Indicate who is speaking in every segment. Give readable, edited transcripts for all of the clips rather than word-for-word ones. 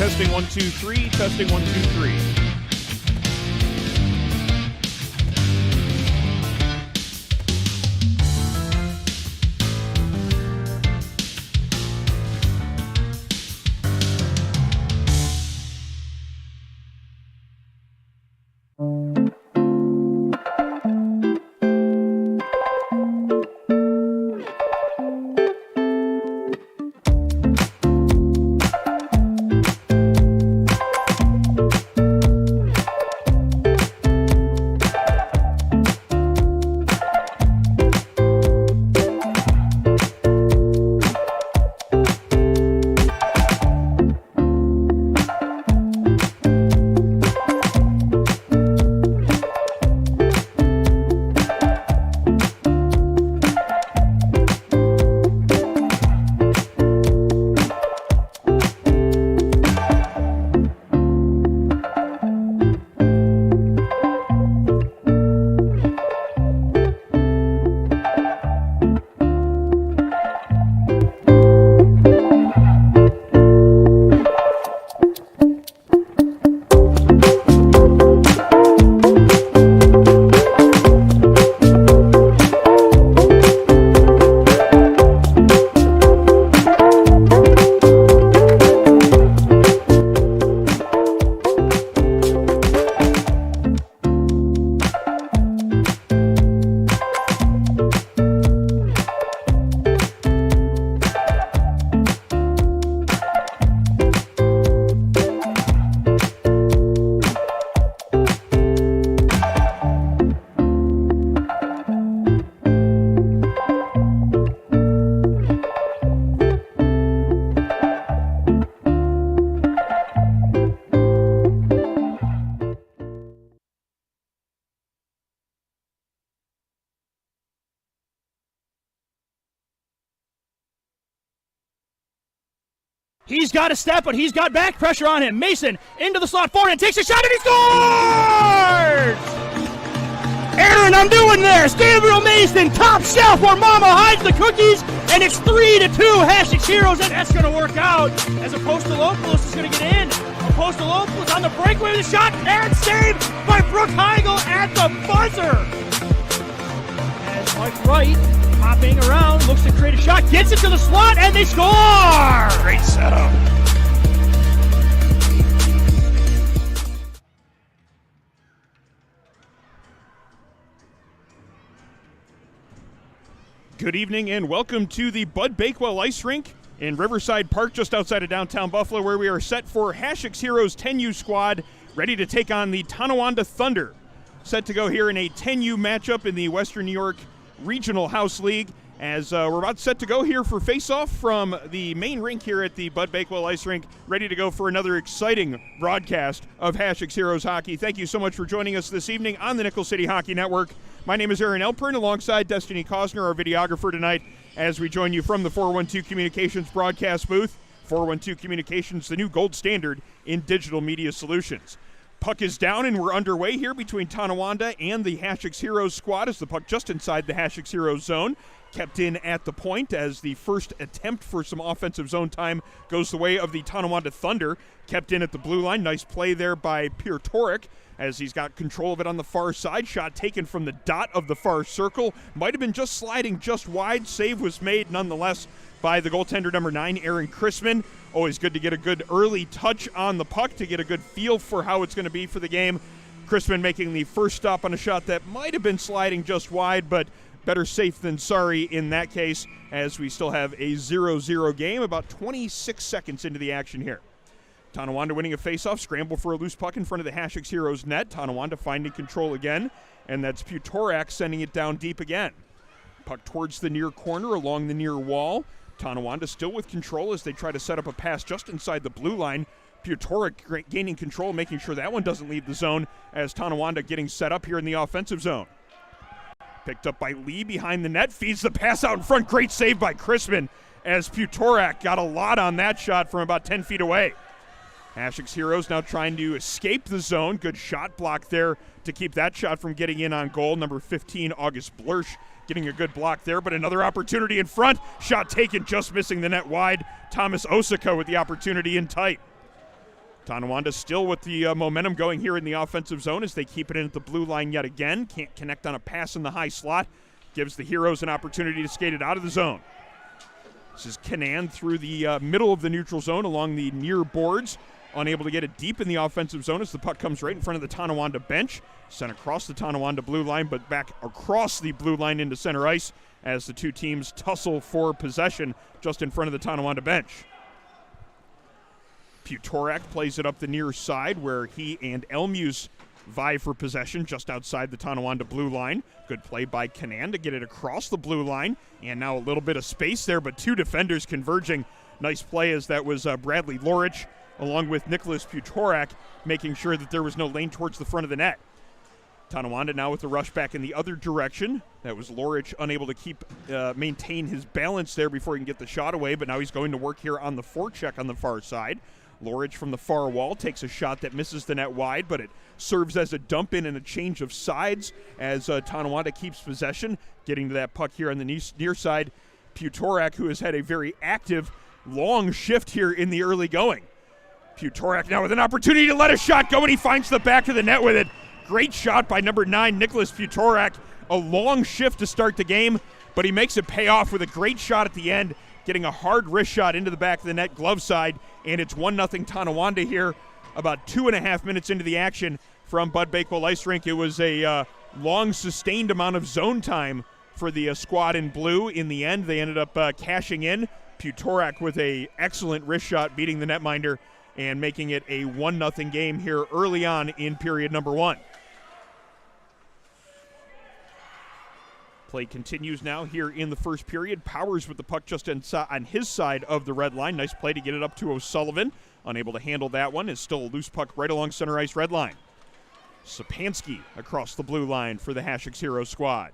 Speaker 1: Testing 1, 2, 3. Testing 1, 2, 3.
Speaker 2: He's got a step, but he's got back pressure on him. Mason into the slot forward and takes a shot, and he scores! Aaron, I'm doing this. Gabriel Mason, top shelf where Mama hides the cookies, and it's 3-2 Hasek Heroes, and that's going to work out as Apostolopoulos is going to get in. Apostolopoulos on the breakaway with a shot, and saved by Brooke Heigl at the buzzer. As Mike Wright, hopping around, looks to create a shot, gets it to the slot, and they score!
Speaker 1: Great setup. Good evening and welcome to the Bud Bakewell Ice Rink in Riverside Park, just outside of downtown Buffalo, where we are set for Hasek Heroes 10U squad, ready to take on the Tonawanda Thunder. Set to go here in a 10U matchup in the Western New York Regional House League, as we're about set to go here for face-off from the main rink here at the Bud Bakewell Ice Rink, ready to go for another exciting broadcast of Hasek Heroes hockey. Thank you so much for joining us this evening on the Nickel City Hockey Network. My name is Aaron Elpern, alongside Destiny Cosner, our videographer tonight, as we join you from the 412 Communications broadcast booth. 412 Communications, the new gold standard in digital media solutions. Puck is down and we're underway here between Tonawanda and the Hasek Heroes squad, as the puck just inside the Hasek Heroes zone. Kept in at the point as the first attempt for some offensive zone time goes the way of the Tonawanda Thunder. Kept in at the blue line. Nice play there by Piotr as he's got control of it on the far side. Shot taken from the dot of the far circle. Might have been just sliding just wide. Save was made nonetheless by the goaltender number 9, Aaron Chrisman. Always good to get a good early touch on the puck to get a good feel for how it's going to be for the game. Chrisman making the first stop on a shot that might have been sliding just wide, but better safe than sorry in that case, as we still have a 0-0 game, about 26 seconds into the action here. Tonawanda winning a faceoff, scramble for a loose puck in front of the Hasek Heroes net. Tonawanda finding control again, and that's Piotr sending it down deep again. Puck towards the near corner along the near wall. Tonawanda still with control as they try to set up a pass just inside the blue line. Piotr gaining control, making sure that one doesn't leave the zone, as Tonawanda getting set up here in the offensive zone. Picked up by Lee behind the net, feeds the pass out in front. Great save by Chrisman, as Piotr got a lot on that shot from about 10 feet away. Hasek Heroes now trying to escape the zone. Good shot block there to keep that shot from getting in on goal. Number 15, August Blursch, getting a good block there, but another opportunity in front. Shot taken, just missing the net wide. Thomas Osaka with the opportunity in tight. Tonawanda still with the momentum going here in the offensive zone as they keep it in at the blue line yet again. Can't connect on a pass in the high slot. Gives the Heroes an opportunity to skate it out of the zone. This is Canaan through the middle of the neutral zone along the near boards. Unable to get it deep in the offensive zone as the puck comes right in front of the Tonawanda bench. Sent across the Tonawanda blue line, but back across the blue line into center ice as the two teams tussle for possession just in front of the Tonawanda bench. Putorak plays it up the near side where he and Elmuse vie for possession just outside the Tonawanda blue line. Good play by Canaan to get it across the blue line. And now a little bit of space there, but two defenders converging. Nice play as that was Bradley Lorich along with Nicholas Putorak making sure that there was no lane towards the front of the net. Tonawanda now with the rush back in the other direction. That was Lorich unable to maintain his balance there before he can get the shot away, but now he's going to work here on the forecheck on the far side. Lorich from the far wall takes a shot that misses the net wide, but it serves as a dump in and a change of sides as Tonawanda keeps possession. Getting to that puck here on the near side, Putorak, who has had a very active, long shift here in the early going. Putorak now with an opportunity to let a shot go, and he finds the back of the net with it. Great shot by number 9, Nicholas Putorak. A long shift to start the game, but he makes it pay off with a great shot at the end, getting a hard wrist shot into the back of the net, glove side, and it's 1-0 Tonawanda here about 2.5 minutes into the action from Bud Bakewell Ice Rink. It was a long, sustained amount of zone time for the squad in blue. In the end, they ended up cashing in. Putorak with a excellent wrist shot, beating the netminder and making it a 1-0 game here early on in period number 1. Play continues now here in the first period. Powers with the puck just on his side of the red line. Nice play to get it up to O'Sullivan. Unable to handle that one. It's still a loose puck right along center ice red line. Sapansky across the blue line for the Hasek Heroes squad.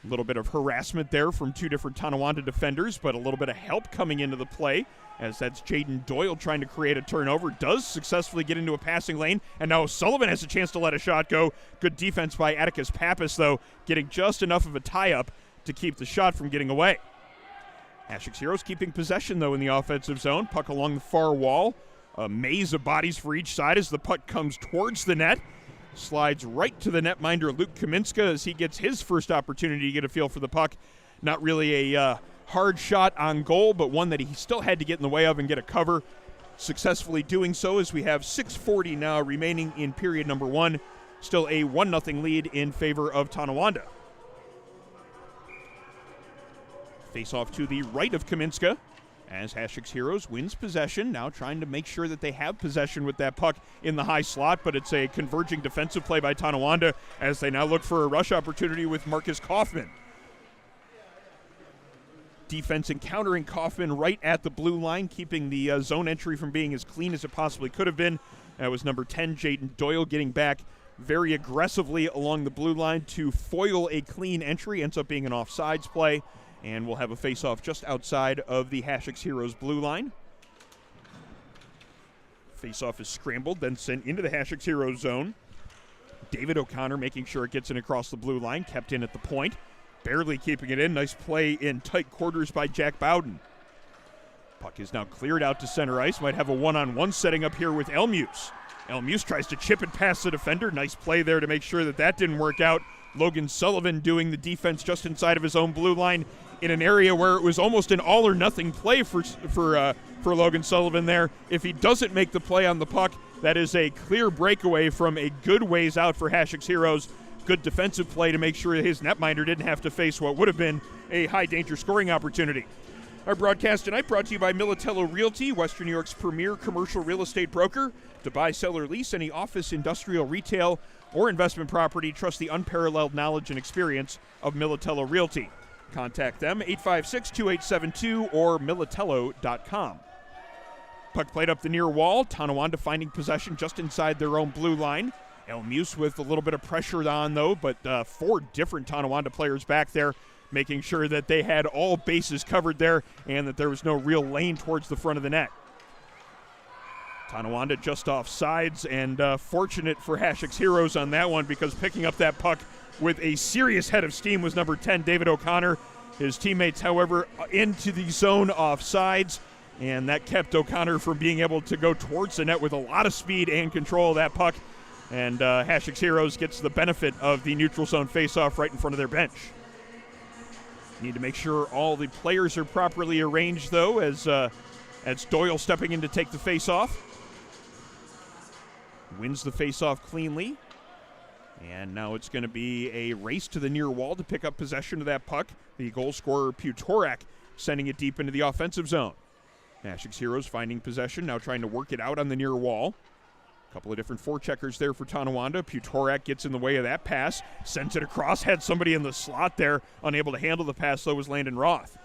Speaker 1: A little bit of harassment there from two different Tonawanda defenders, but a little bit of help coming into the play as that's Jaden Doyle trying to create a turnover. Does successfully get into a passing lane, and now Sullivan has a chance to let a shot go. Good defense by Atticus Pappas, though, getting just enough of a tie-up to keep the shot from getting away. Hasek Heroes keeping possession, though, in the offensive zone. Puck along the far wall. A maze of bodies for each side as the puck comes towards the net. Slides right to the netminder, Luke Kaminska, as he gets his first opportunity to get a feel for the puck. Not really a hard shot on goal, but one that he still had to get in the way of and get a cover. Successfully doing so as we have 6:40 now remaining in period number 1. Still a 1-0 lead in favor of Tonawanda. Face off to the right of Kaminska as Hasek Heroes wins possession, now trying to make sure that they have possession with that puck in the high slot, but it's a converging defensive play by Tonawanda as they now look for a rush opportunity with Marcus Kaufman. Defense encountering Kaufman right at the blue line, keeping the zone entry from being as clean as it possibly could have been. That was number 10, Jaden Doyle, getting back very aggressively along the blue line to foil a clean entry. Ends up being an offsides play. And we'll have a face-off just outside of the Hasek Heroes blue line. Face-off is scrambled, then sent into the Hasek Heroes zone. David O'Connor making sure it gets in across the blue line, kept in at the point. Barely keeping it in. Nice play in tight quarters by Jack Bowden. Puck is now cleared out to center ice. Might have a one-on-one setting up here with Elmuse. Elmuse tries to chip it past the defender. Nice play there to make sure that that didn't work out. Logan Sullivan doing the defense just inside of his own blue line in an area where it was almost an all-or-nothing play for Logan Sullivan there. If he doesn't make the play on the puck, that is a clear breakaway from a good ways out for Hasek Heroes. Good defensive play to make sure his netminder didn't have to face what would have been a high-danger scoring opportunity. Our broadcast tonight brought to you by Militello Realty, Western New York's premier commercial real estate broker. To buy, sell, or lease any office, industrial, retail, or investment property, trust the unparalleled knowledge and experience of Militello Realty. Contact them, 856-2872 or militello.com. Puck played up the near wall. Tonawanda finding possession just inside their own blue line. Elmuse with a little bit of pressure on, though, but 4 different Tonawanda players back there making sure that they had all bases covered there and that there was no real lane towards the front of the net. Tonawanda just off sides, and fortunate for Hasek Heroes on that one because picking up that puck with a serious head of steam was number 10, David O'Connor. His teammates, however, into the zone off sides. and that kept O'Connor from being able to go towards the net with a lot of speed and control of that puck. And Hasek's Heroes gets the benefit of the neutral zone faceoff right in front of their bench. Need to make sure all the players are properly arranged, though, as Doyle stepping in to take the faceoff. Wins the faceoff cleanly. And now it's going to be a race to the near wall to pick up possession of that puck. The goal scorer, Putorak, sending it deep into the offensive zone. Hasek's Heroes finding possession, now trying to work it out on the near wall. A couple of different forecheckers there for Tonawanda. Putorak gets in the way of that pass, sends it across, had somebody in the slot there, unable to handle the pass, though, was Landon Roth.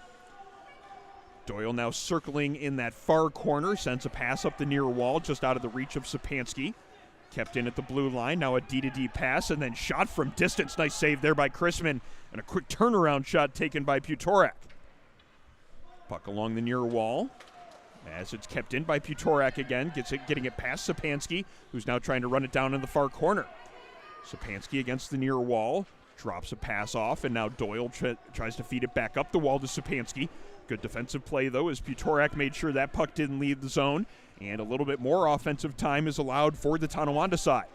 Speaker 1: Doyle now circling in that far corner, sends a pass up the near wall, just out of the reach of Sapansky. Kept in at the blue line, now a D-to-D pass, and then shot from distance. Nice save there by Chrisman, and a quick turnaround shot taken by Putorak. Puck along the near wall, as it's kept in by Putorak again, getting it past Sapansky, who's now trying to run it down in the far corner. Sapansky against the near wall, drops a pass off, and now Doyle tries to feed it back up the wall to Sapansky. Good defensive play, though, as Putorak made sure that puck didn't leave the zone, and a little bit more offensive time is allowed for the Tonawanda side.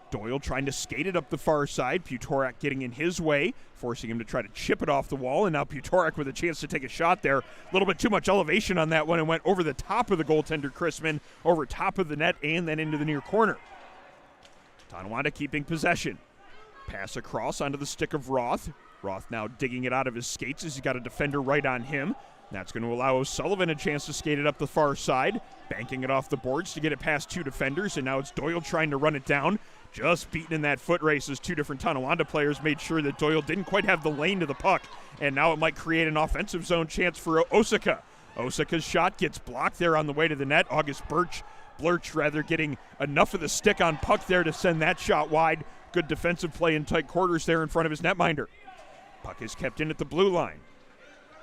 Speaker 1: Doyle trying to skate it up the far side, Putorak getting in his way, forcing him to try to chip it off the wall, and now Putorak with a chance to take a shot there. A little bit too much elevation on that one, and went over the top of the goaltender, Chrisman, over top of the net, and then into the near corner. Tonawanda keeping possession. Pass across onto the stick of Roth. Roth now digging it out of his skates as he's got a defender right on him. That's going to allow O'Sullivan a chance to skate it up the far side, banking it off the boards to get it past two defenders, and now it's Doyle trying to run it down. Just beaten in that foot race as two different Tonawanda players made sure that Doyle didn't quite have the lane to the puck, and now it might create an offensive zone chance for Osaka. Osaka's shot gets blocked there on the way to the net. August Blurch getting enough of the stick on puck there to send that shot wide. Good defensive play in tight quarters there in front of his netminder. Puck is kept in at the blue line.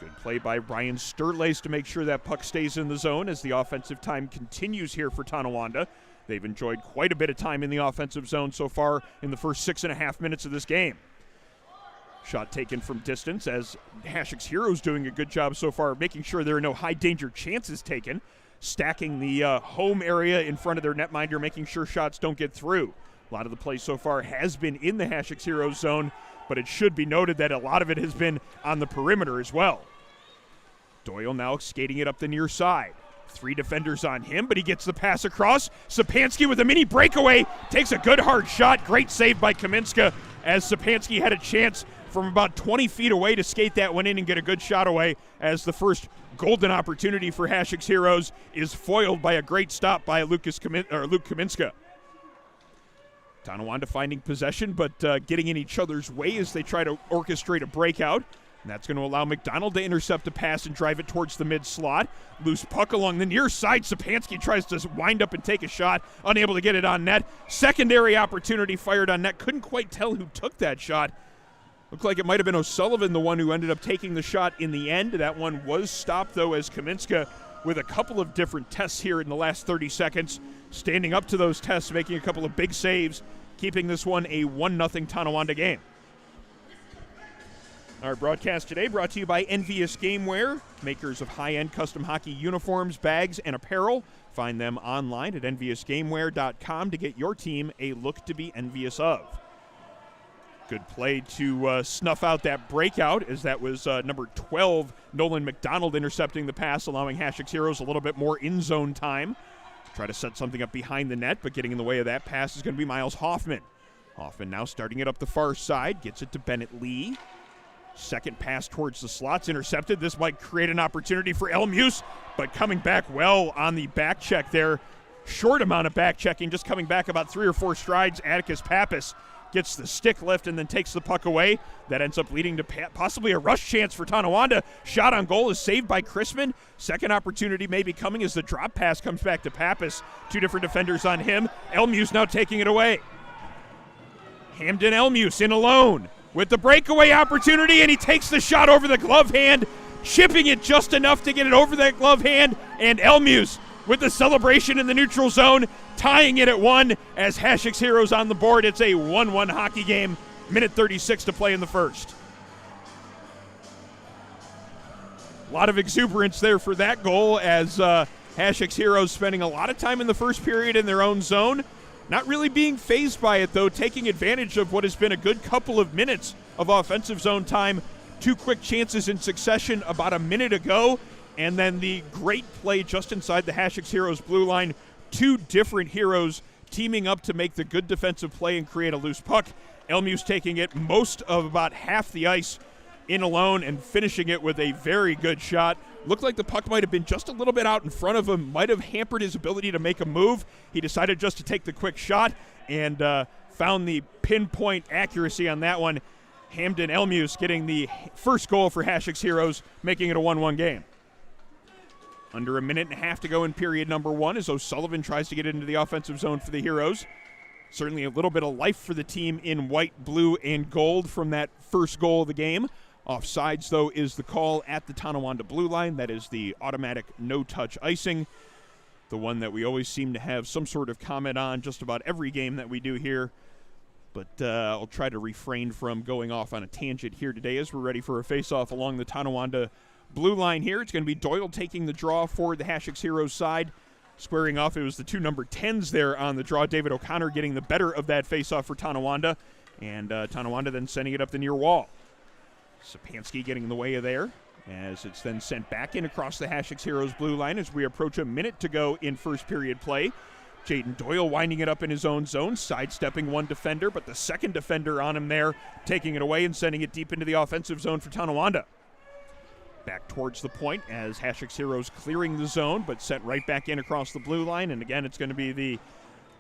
Speaker 1: Good play by Brian Sturlace to make sure that puck stays in the zone as the offensive time continues here for Tonawanda. They've enjoyed quite a bit of time in the offensive zone so far in the first 6.5 minutes of this game. Shot taken from distance as Hasek's Heroes doing a good job so far, making sure there are no high danger chances taken, stacking the home area in front of their netminder, making sure shots don't get through. A lot of the play so far has been in the Hasek's Heroes zone, but it should be noted that a lot of it has been on the perimeter as well. Doyle now skating it up the near side. Three defenders on him, but he gets the pass across. Sapansky with a mini breakaway, takes a good hard shot. Great save by Kaminska as Sapansky had a chance from about 20 feet away to skate that one in and get a good shot away as the first golden opportunity for Hasek's Heroes is foiled by a great stop by Luke Kaminska. Tonawanda finding possession, but getting in each other's way as they try to orchestrate a breakout. And that's going to allow McDonald to intercept a pass and drive it towards the mid-slot. Loose puck along the near side. Sapansky tries to wind up and take a shot, unable to get it on net. Secondary opportunity fired on net. Couldn't quite tell who took that shot. Looked like it might have been O'Sullivan, the one who ended up taking the shot in the end. That one was stopped, though, as Kaminska, with a couple of different tests here in the last 30 seconds, standing up to those tests, making a couple of big saves, keeping this one a 1-0 Tonawanda game. Our broadcast today brought to you by Envious Gameware, makers of high-end custom hockey uniforms, bags, and apparel. Find them online at enviousgameware.com to get your team a look to be envious of. Good play to snuff out that breakout, as that was number 12, Nolan McDonald, intercepting the pass, allowing Hasek's Heroes a little bit more in-zone time. Try to set something up behind the net, but getting in the way of that pass is going to be Miles Hoffman. Hoffman now starting it up the far side, gets it to Bennett Lee. Second pass towards the slots, intercepted. This might create an opportunity for Elmuse, but coming back well on the back check there. Short amount of back checking, just coming back about 3 or 4 strides. Atticus Pappas gets the stick lift and then takes the puck away. That ends up leading to possibly a rush chance for Tonawanda. Shot on goal is saved by Chrisman. Second opportunity may be coming as the drop pass comes back to Pappas. 2 different defenders on him. Elmuse now taking it away. Hamden Elmuse in alone with the breakaway opportunity, and he takes the shot over the glove hand, chipping it just enough to get it over that glove hand, and Elmuse with the celebration in the neutral zone, tying it at 1 as Hasek's Heroes on the board. It's a 1-1 hockey game, minute 36 to play in the first. lot of exuberance there for that goal as Hasek's Heroes spending a lot of time in the first period in their own zone. Not really being fazed by it, though, taking advantage of what has been a good couple of minutes of offensive zone time. 2 quick chances in succession about a minute ago, and then the great play just inside the Hasek's Heroes blue line. 2 different heroes teaming up to make the good defensive play and create a loose puck. Elmuth taking it most of about half the ice in alone and finishing it with a very good shot. Looked like the puck might have been just a little bit out in front of him, might have hampered his ability to make a move. He decided just to take the quick shot and found the pinpoint accuracy on that one. Hamden Elmuth getting the first goal for Hasek's Heroes, making it a 1-1 game. Under a minute and a half to go in period number 1 as O'Sullivan tries to get into the offensive zone for the Heroes. Certainly a little bit of life for the team in white, blue, and gold from that first goal of the game. Offsides, though, is the call at the Tonawanda blue line. That is the automatic no-touch icing, the one that we always seem to have some sort of comment on just about every game that we do here. But I'll try to refrain from going off on a tangent here today as we're ready for a face-off along the Tonawanda blue line here. It's going to be Doyle taking the draw for the Hasek's Heroes side. Squaring off, it was the 2 number 10s there on the draw. David O'Connor getting the better of that face-off for Tonawanda, and Tonawanda then sending it up the near wall. Sapansky getting in the way of there as it's then sent back in across the Hasek's Heroes blue line as we approach a minute to go in first period play. Jaden Doyle winding it up in his own zone, sidestepping one defender, but the second defender on him there, taking it away and sending it deep into the offensive zone for Tonawanda. Back towards the point as Hasek's Heroes clearing the zone, but sent right back in across the blue line. And again, it's going to be the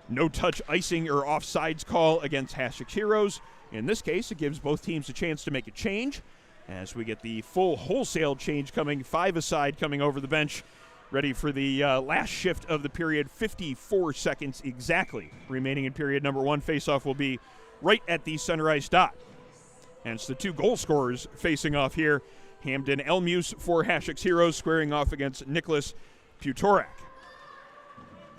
Speaker 1: no-touch icing or offsides call against Hasek's Heroes. In this case, it gives both teams a chance to make a change as we get the full wholesale change coming, 5 aside coming over the bench, ready for the last shift of the period. 54 seconds exactly remaining in period number 1. Faceoff will be right at the center ice dot. And it's the 2 goal scorers facing off here. Hamden Elmuth for Hasek's Heroes squaring off against Nicholas Putorak.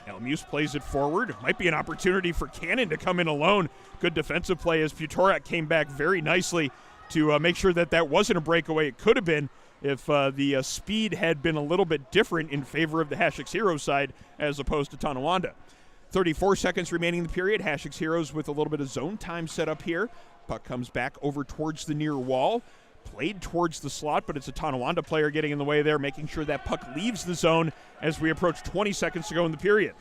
Speaker 1: Elmuth plays it forward. Might be an opportunity for Cannon to come in alone. Good defensive play as Putorak came back very nicely to make sure that that wasn't a breakaway. It could have been if the speed had been a little bit different in favor of the Hasek's Heroes side as opposed to Tonawanda. 34 seconds remaining in the period. Hasek's Heroes with a little bit of zone time set up here. Puck comes back over towards the near wall. Played towards the slot, but it's a Tonawanda player getting in the way there, making sure that puck leaves the zone as we approach 20 seconds to go in the period.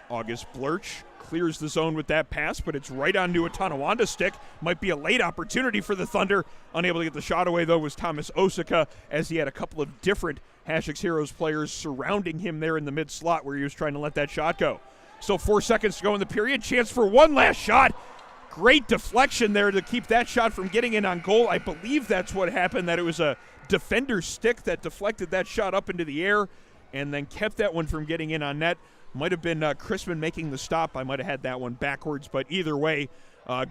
Speaker 1: August Blurch clears the zone with that pass, but it's right onto a Tonawanda stick. Might be a late opportunity for the Thunder. Unable to get the shot away, though, was Thomas Osaka, as he had a couple of different Hasek's Heroes players surrounding him there in the mid-slot where he was trying to let that shot go. Still 4 seconds to go in the period. Chance for one last shot. Great deflection there to keep that shot from getting in on goal. I believe that's what happened, that it was a defender's stick that deflected that shot up into the air and then kept that one from getting in on net. Might have been Chrisman making the stop. I might have had that one backwards, but either way,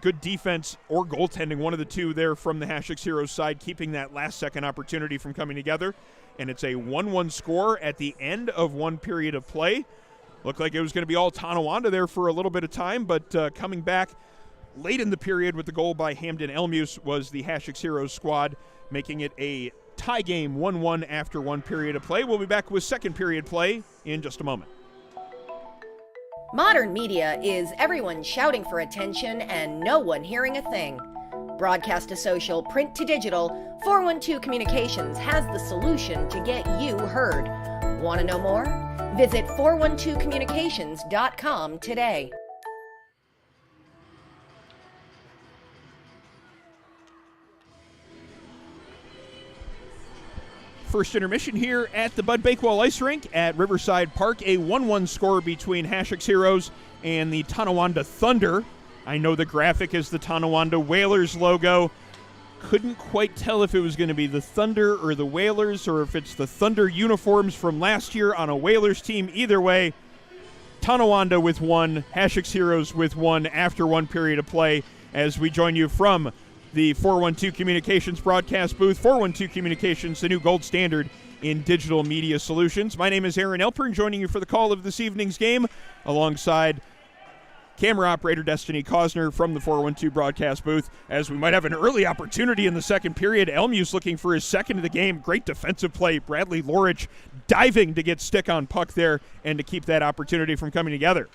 Speaker 1: good defense or goaltending, one of the two there from the Hasek's Heroes side, keeping that last-second opportunity from coming together. And it's a 1-1 score at the end of one period of play. Looked like it was going to be all Tonawanda there for a little bit of time, but coming back late in the period with the goal by Hamden Elmuth was the Hasek's Heroes squad, making it a tie game 1-1 after one period of play. We'll be back with second period play in just a moment.
Speaker 3: Modern media is everyone shouting for attention and no one hearing a thing. Broadcast to social, print to digital, 412 Communications has the solution to get you heard. Want to know more? Visit 412communications.com today.
Speaker 1: First intermission here at the Bud Bakewell Ice Rink at Riverside Park. A 1-1 score between Hasek's Heroes and the Tonawanda Thunder. I know the graphic is the Tonawanda Whalers logo. Couldn't quite tell if it was going to be the Thunder or the Whalers or if it's the Thunder uniforms from last year on a Whalers team. Either way, Tonawanda with 1, Hasek's Heroes with 1 after one period of play as we join you from the 412 Communications broadcast booth. 412 Communications, the new gold standard in digital media solutions. My name is Aaron Elpern, joining you for the call of this evening's game alongside camera operator Destiny Cosner from the 412 broadcast booth, as we might have an early opportunity in the second period. Elmuth looking for his second of the game. Great defensive play. Bradley Lorich diving to get stick on puck there and to keep that opportunity from coming together.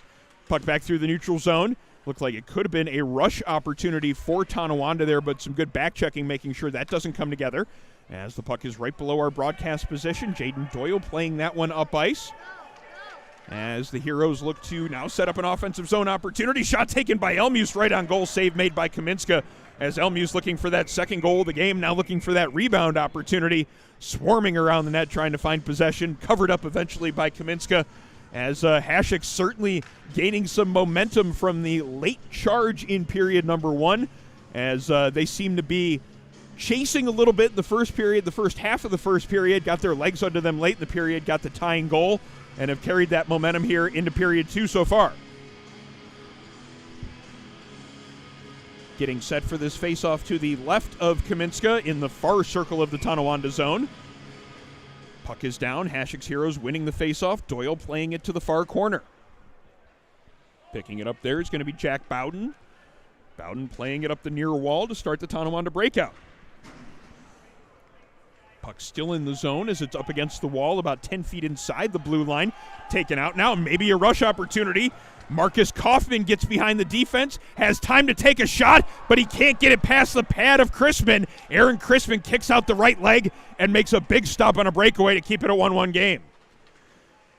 Speaker 1: Puck back through the neutral zone. Looked like it could have been a rush opportunity for Tonawanda there, but some good back checking, making sure that doesn't come together. As the puck is right below our broadcast position, Jaden Doyle playing that one up ice. As the Heroes look to now set up an offensive zone opportunity. Shot taken by Elmuth, right on goal, save made by Kaminska. As Elmuth looking for that second goal of the game, now looking for that rebound opportunity. Swarming around the net, trying to find possession. Covered up eventually by Kaminska. As Hasek certainly gaining some momentum from the late charge in period number one. As they seem to be chasing a little bit in the first period, the first half of the first period. Got their legs under them late in the period, got the tying goal, and have carried that momentum here into period two so far. Getting set for this faceoff to the left of Kaminska in the far circle of the Tonawanda zone. Puck is down. Hasek's Heroes winning the faceoff. Doyle playing it to the far corner. Picking it up there is going to be Jack Bowden. Bowden playing it up the near wall to start the Tonawanda breakout. Puck still in the zone as it's up against the wall about 10 feet inside the blue line. Taken out now, maybe a rush opportunity. Marcus Kaufman gets behind the defense, has time to take a shot, but he can't get it past the pad of Crispin. Aaron Crispin kicks out the right leg and makes a big stop on a breakaway to keep it a 1-1 game.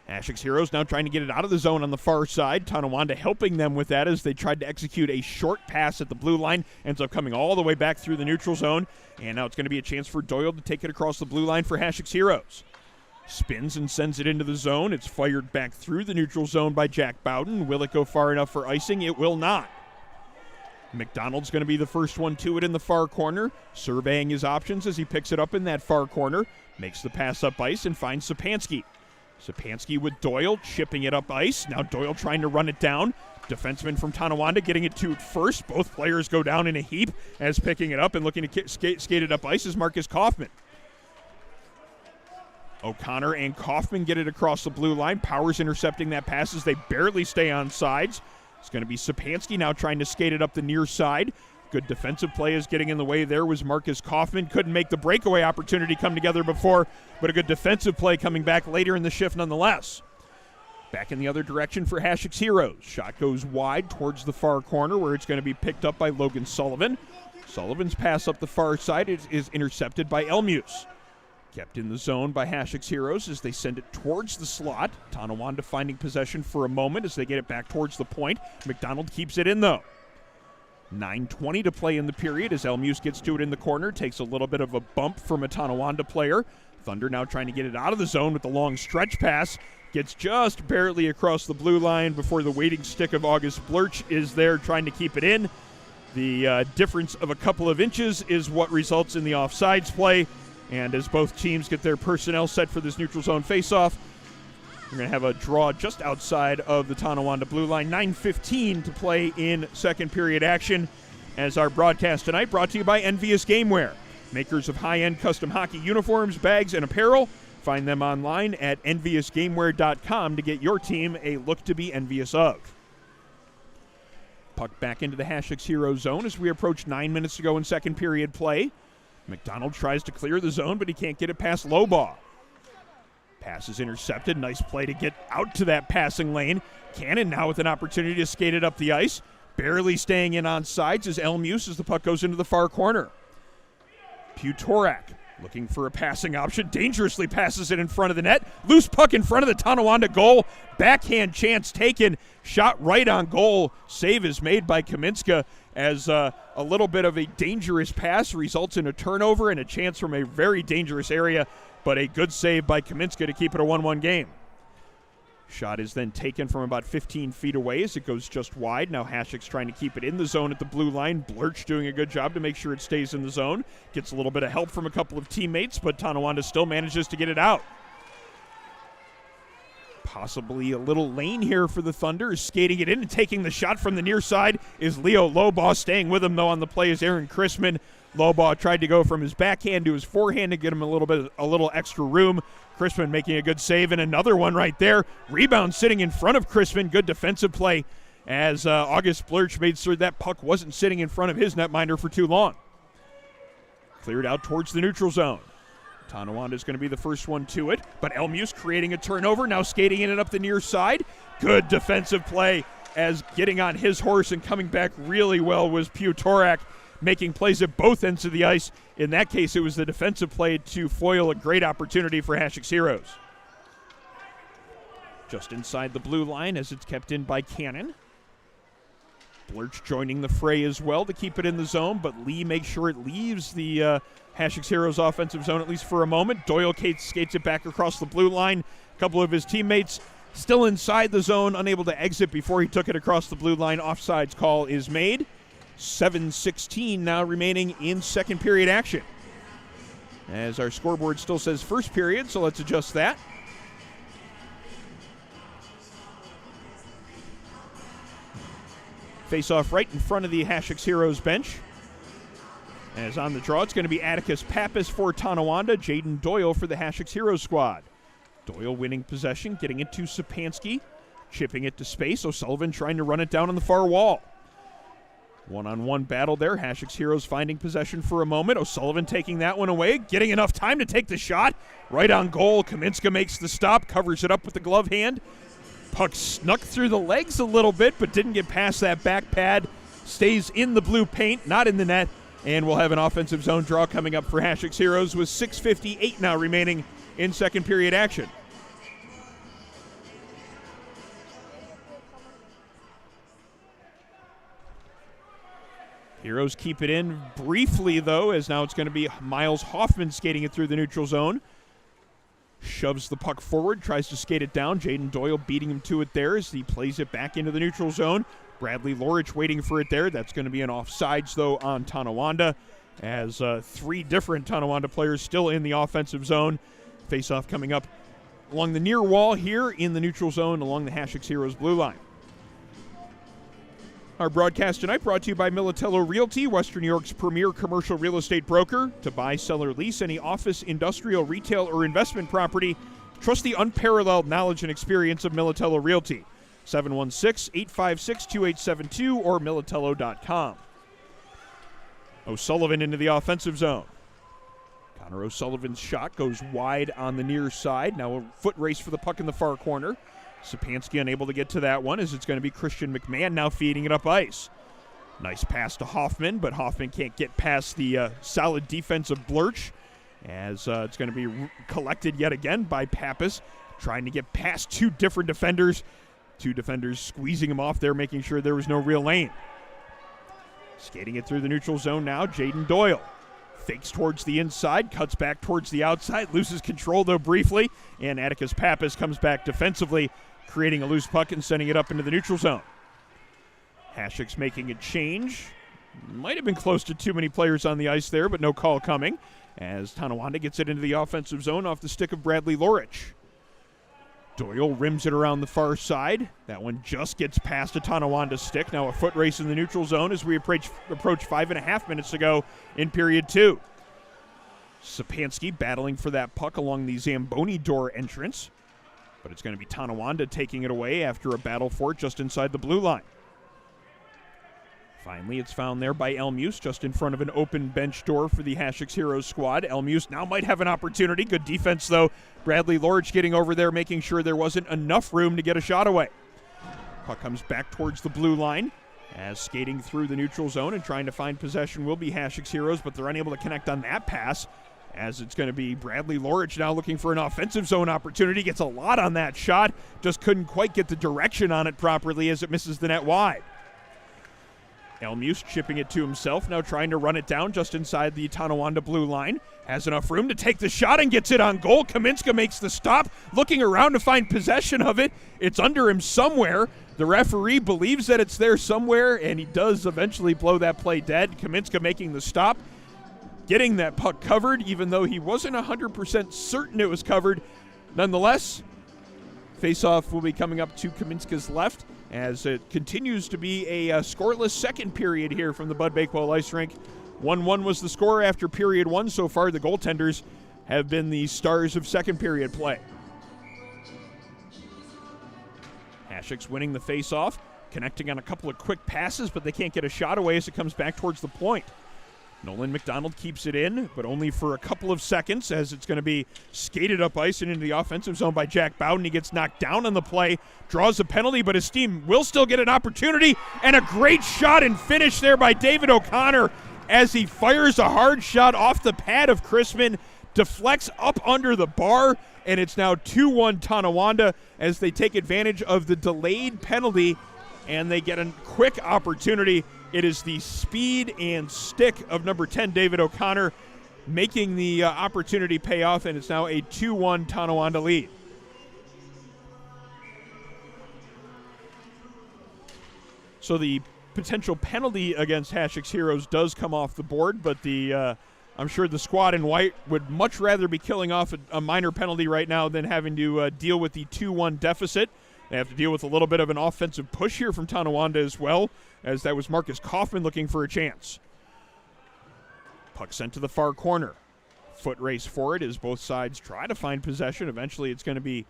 Speaker 1: Hasek's Heroes now trying to get it out of the zone on the far side. Tonawanda helping them with that as they tried to execute a short pass at the blue line. Ends up coming all the way back through the neutral zone. And now it's going to be a chance for Doyle to take it across the blue line for Hasek's Heroes. Spins and sends it into the zone. It's fired back through the neutral zone by Jack Bowden. Will it go far enough for icing? It will not. McDonald's going to be the first one to it in the far corner. Surveying his options as he picks it up in that far corner. Makes the pass up ice and finds Sapansky. Sapansky with Doyle, chipping it up ice. Now Doyle trying to run it down. Defenseman from Tonawanda getting it to it first. Both players go down in a heap as picking it up and looking to skate it up ice is Marcus Kaufman. O'Connor and Kaufman get it across the blue line. Powers intercepting that pass as they barely stay on sides. It's going to be Sapansky now trying to skate it up the near side. Good defensive play is getting in the way there was Marcus Kaufman. Couldn't make the breakaway opportunity come together before, but a good defensive play coming back later in the shift nonetheless. Back in the other direction for Hasek's Heroes. Shot goes wide towards the far corner where it's going to be picked up by Logan Sullivan. Sullivan's pass up the far side is intercepted by Elmuth. Kept in the zone by Hasek's Heroes as they send it towards the slot. Tonawanda finding possession for a moment as they get it back towards the point. McDonald keeps it in though. 9:20 to play in the period as Elmuth gets to it in the corner. Takes a little bit of a bump from a Tonawanda player. Thunder now trying to get it out of the zone with the long stretch pass. Gets just barely across the blue line before the waiting stick of August Blurch is there trying to keep it in. The difference of a couple of inches is what results in the offsides play. And as both teams get their personnel set for this neutral zone faceoff, we're going to have a draw just outside of the Tonawanda blue line. 9:15 to play in second period action as our broadcast tonight brought to you by Envious Gameware, makers of high-end custom hockey uniforms, bags, and apparel. Find them online at enviousgameware.com to get your team a look to be envious of. Puck back into the Hasek's Hero zone as we approach 9 minutes to go in second period play. McDonald tries to clear the zone, but he can't get it past Lobaugh. Pass is intercepted. Nice play to get out to that passing lane. Cannon now with an opportunity to skate it up the ice. Barely staying in on sides as Elmuth as the puck goes into the far corner. Putorak looking for a passing option. Dangerously passes it in front of the net. Loose puck in front of the Tonawanda goal. Backhand chance taken. Shot right on goal. Save is made by Kaminska as a little bit of a dangerous pass results in a turnover and a chance from a very dangerous area, but a good save by Kaminska to keep it a 1-1 game. Shot is then taken from about 15 feet away as it goes just wide. Now Hasek's trying to keep it in the zone at the blue line. Blurch doing a good job to make sure it stays in the zone. Gets a little bit of help from a couple of teammates, but Tonawanda still manages to get it out. Possibly a little lane here for the Thunder is skating it in and taking the shot from the near side is Leo Lobaugh. Staying with him though on the play is Aaron Chrisman. Lobaugh tried to go from his backhand to his forehand to get him a little extra room. Chrisman making a good save and another one right there. Rebound sitting in front of Chrisman. Good defensive play as August Blurch made sure that puck wasn't sitting in front of his netminder for too long. Cleared out towards the neutral zone. Tonawanda is going to be the first one to it, but Elmuse creating a turnover, now skating in and up the near side. Good defensive play as getting on his horse and coming back really well was Putorak, making plays at both ends of the ice. In that case, it was the defensive play to foil a great opportunity for Hasek's Heroes. Just inside the blue line as it's kept in by Cannon. Blurch joining the fray as well to keep it in the zone, but Lee makes sure it leaves the Hasek's Heroes offensive zone at least for a moment. Doyle skates it back across the blue line. A couple of his teammates still inside the zone, unable to exit before he took it across the blue line. Offsides call is made. 7:16 now remaining in second period action. As our scoreboard still says first period, so let's adjust that. Face-off right in front of the Hasek's Heroes bench. As on the draw, it's going to be Atticus Pappas for Tonawanda, Jaden Doyle for the Hasek's Heroes squad. Doyle winning possession, getting it to Sapansky, chipping it to space. O'Sullivan trying to run it down on the far wall. One-on-one battle there. Hasek's Heroes finding possession for a moment. O'Sullivan taking that one away, getting enough time to take the shot. Right on goal. Kaminska makes the stop, covers it up with the glove hand. Puck snuck through the legs a little bit, but didn't get past that back pad. Stays in the blue paint, not in the net. And we'll have an offensive zone draw coming up for Hasek's Heroes with 6:58 now remaining in second period action. Heroes keep it in briefly, though, as now it's going to be Miles Hoffman skating it through the neutral zone. Shoves the puck forward, tries to skate it down. Jaden Doyle beating him to it there as he plays it back into the neutral zone. Bradley Lorich waiting for it there. That's going to be an offsides, though, on Tonawanda, as three different Tonawanda players still in the offensive zone. Face-off coming up along the near wall here in the neutral zone along the Hasek's Heroes blue line. Our broadcast tonight brought to you by Militello Realty, Western New York's premier commercial real estate broker. To buy, sell, or lease any office, industrial, retail, or investment property, trust the unparalleled knowledge and experience of Militello Realty. 716-856-2872 or militello.com. O'Sullivan into the offensive zone. Connor O'Sullivan's shot goes wide on the near side. Now a foot race for the puck in the far corner. Sapansky unable to get to that one as it's going to be Christian McMahon now feeding it up ice. Nice pass to Hoffman, but Hoffman can't get past the solid defense of Blurch as it's going to be collected yet again by Pappas, trying to get past two different defenders. Two defenders squeezing him off there, making sure there was no real lane. Skating it through the neutral zone now, Jaden Doyle. Fakes towards the inside, cuts back towards the outside, loses control though briefly, and Atticus Pappas comes back defensively, creating a loose puck and sending it up into the neutral zone. Hasek's making a change. Might have been close to too many players on the ice there, but no call coming, as Tonawanda gets it into the offensive zone off the stick of Bradley Lorich. Doyle rims it around the far side. That one just gets past a Tonawanda stick. Now a foot race in the neutral zone as we approach 5.5 minutes to go in period two. Sapansky battling for that puck along the Zamboni door entrance. But it's going to be Tonawanda taking it away after a battle for it just inside the blue line. Finally, it's found there by Elmuse, just in front of an open bench door for the Hasek's Heroes squad. Elmuse now might have an opportunity. Good defense, though. Bradley Lorich getting over there, making sure there wasn't enough room to get a shot away. Puck comes back towards the blue line as skating through the neutral zone and trying to find possession will be Hasek's Heroes, but they're unable to connect on that pass as it's going to be Bradley Lorich now looking for an offensive zone opportunity. Gets a lot on that shot, just couldn't quite get the direction on it properly as it misses the net wide. Elmuse chipping it to himself, now trying to run it down just inside the Tonawanda blue line. Has enough room to take the shot and gets it on goal. Kaminska makes the stop, looking around to find possession of it. It's under him somewhere. The referee believes that it's there somewhere, and he does eventually blow that play dead. Kaminska making the stop, getting that puck covered, even though he wasn't 100% certain it was covered. Nonetheless, face-off will be coming up to Kaminska's left, as it continues to be a scoreless second period here from the Bud Bakewell Ice Rink. 1-1 was the score after period one. So far, the goaltenders have been the stars of second period play. Hasek's winning the face-off, connecting on a couple of quick passes, but they can't get a shot away as it comes back towards the point. Nolan McDonald keeps it in, but only for a couple of seconds, as it's going to be skated up ice and into the offensive zone by Jack Bowden. He gets knocked down on the play, draws a penalty, but his team will still get an opportunity, and a great shot and finish there by David O'Connor as he fires a hard shot off the pad of Chrisman, deflects up under the bar, and it's now 2-1 Tonawanda as they take advantage of the delayed penalty, and they get a quick opportunity. It is the speed and stick of number 10, David O'Connor, making the opportunity pay off, and it's now a 2-1 Tonawanda lead. So the potential penalty against Hasek's Heroes does come off the board, but I'm sure the squad in white would much rather be killing off a minor penalty right now than having to deal with the 2-1 deficit. They have to deal with a little bit of an offensive push here from Tonawanda as well, as that was Marcus Kaufman looking for a chance. Puck sent to the far corner. Foot race for it as both sides try to find possession. Eventually it's going to be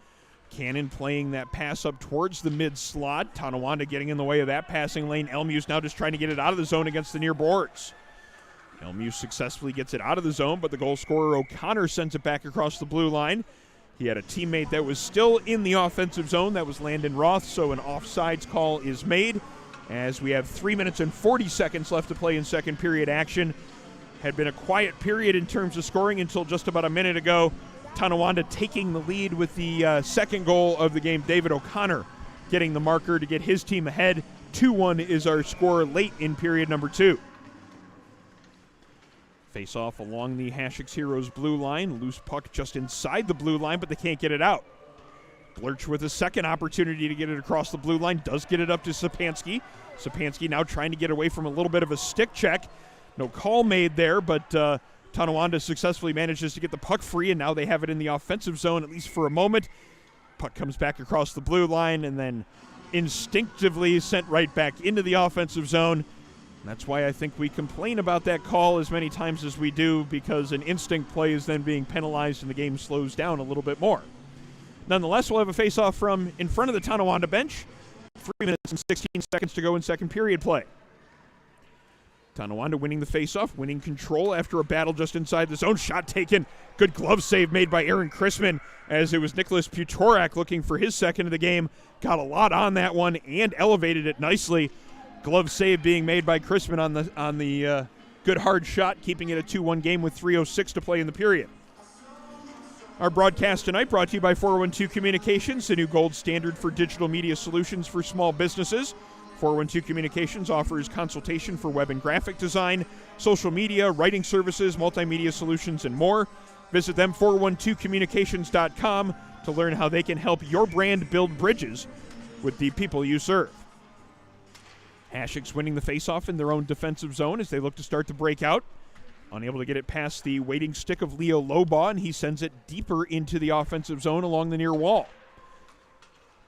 Speaker 1: Cannon playing that pass up towards the mid slot. Tonawanda getting in the way of that passing lane. Elmuse now just trying to get it out of the zone against the near boards. Elmuse successfully gets it out of the zone, but the goal scorer O'Connor sends it back across the blue line. He had a teammate that was still in the offensive zone. That was Landon Roth, so an offsides call is made as we have 3 minutes and 40 seconds left to play in second period action. Had been a quiet period in terms of scoring until just about a minute ago. Tonawanda taking the lead with the second goal of the game. David O'Connor getting the marker to get his team ahead. 2-1 is our score late in period number 2. Face off along the Hasek's Heroes blue line. Loose puck just inside the blue line, but they can't get it out. Blurch with a second opportunity to get it across the blue line. Does get it up to Sapansky. Sapansky now trying to get away from a little bit of a stick check. No call made there, but Tonawanda successfully manages to get the puck free, and now they have it in the offensive zone, at least for a moment. Puck comes back across the blue line and then instinctively sent right back into the offensive zone. That's why I think we complain about that call as many times as we do, because an instinct play is then being penalized and the game slows down a little bit more. Nonetheless, we'll have a face-off from in front of the Tonawanda bench. 3 minutes and 16 seconds to go in second period play. Tonawanda winning the face-off, winning control after a battle just inside the zone. Shot taken. Good glove save made by Aaron Chrisman, as it was Nicholas Putorak looking for his second of the game. Got a lot on that one and elevated it nicely. Glove save being made by Chrisman on the good hard shot, keeping it a 2-1 game with 3:06 to play in the period. Our broadcast tonight brought to you by 412 Communications, the new gold standard for digital media solutions for small businesses. 412 Communications offers consultation for web and graphic design, social media, writing services, multimedia solutions, and more. Visit them, 412communications.com, to learn how they can help your brand build bridges with the people you serve. Hasek's winning the faceoff in their own defensive zone as they look to start the breakout. Unable to get it past the waiting stick of Leo Lobaugh, and he sends it deeper into the offensive zone along the near wall.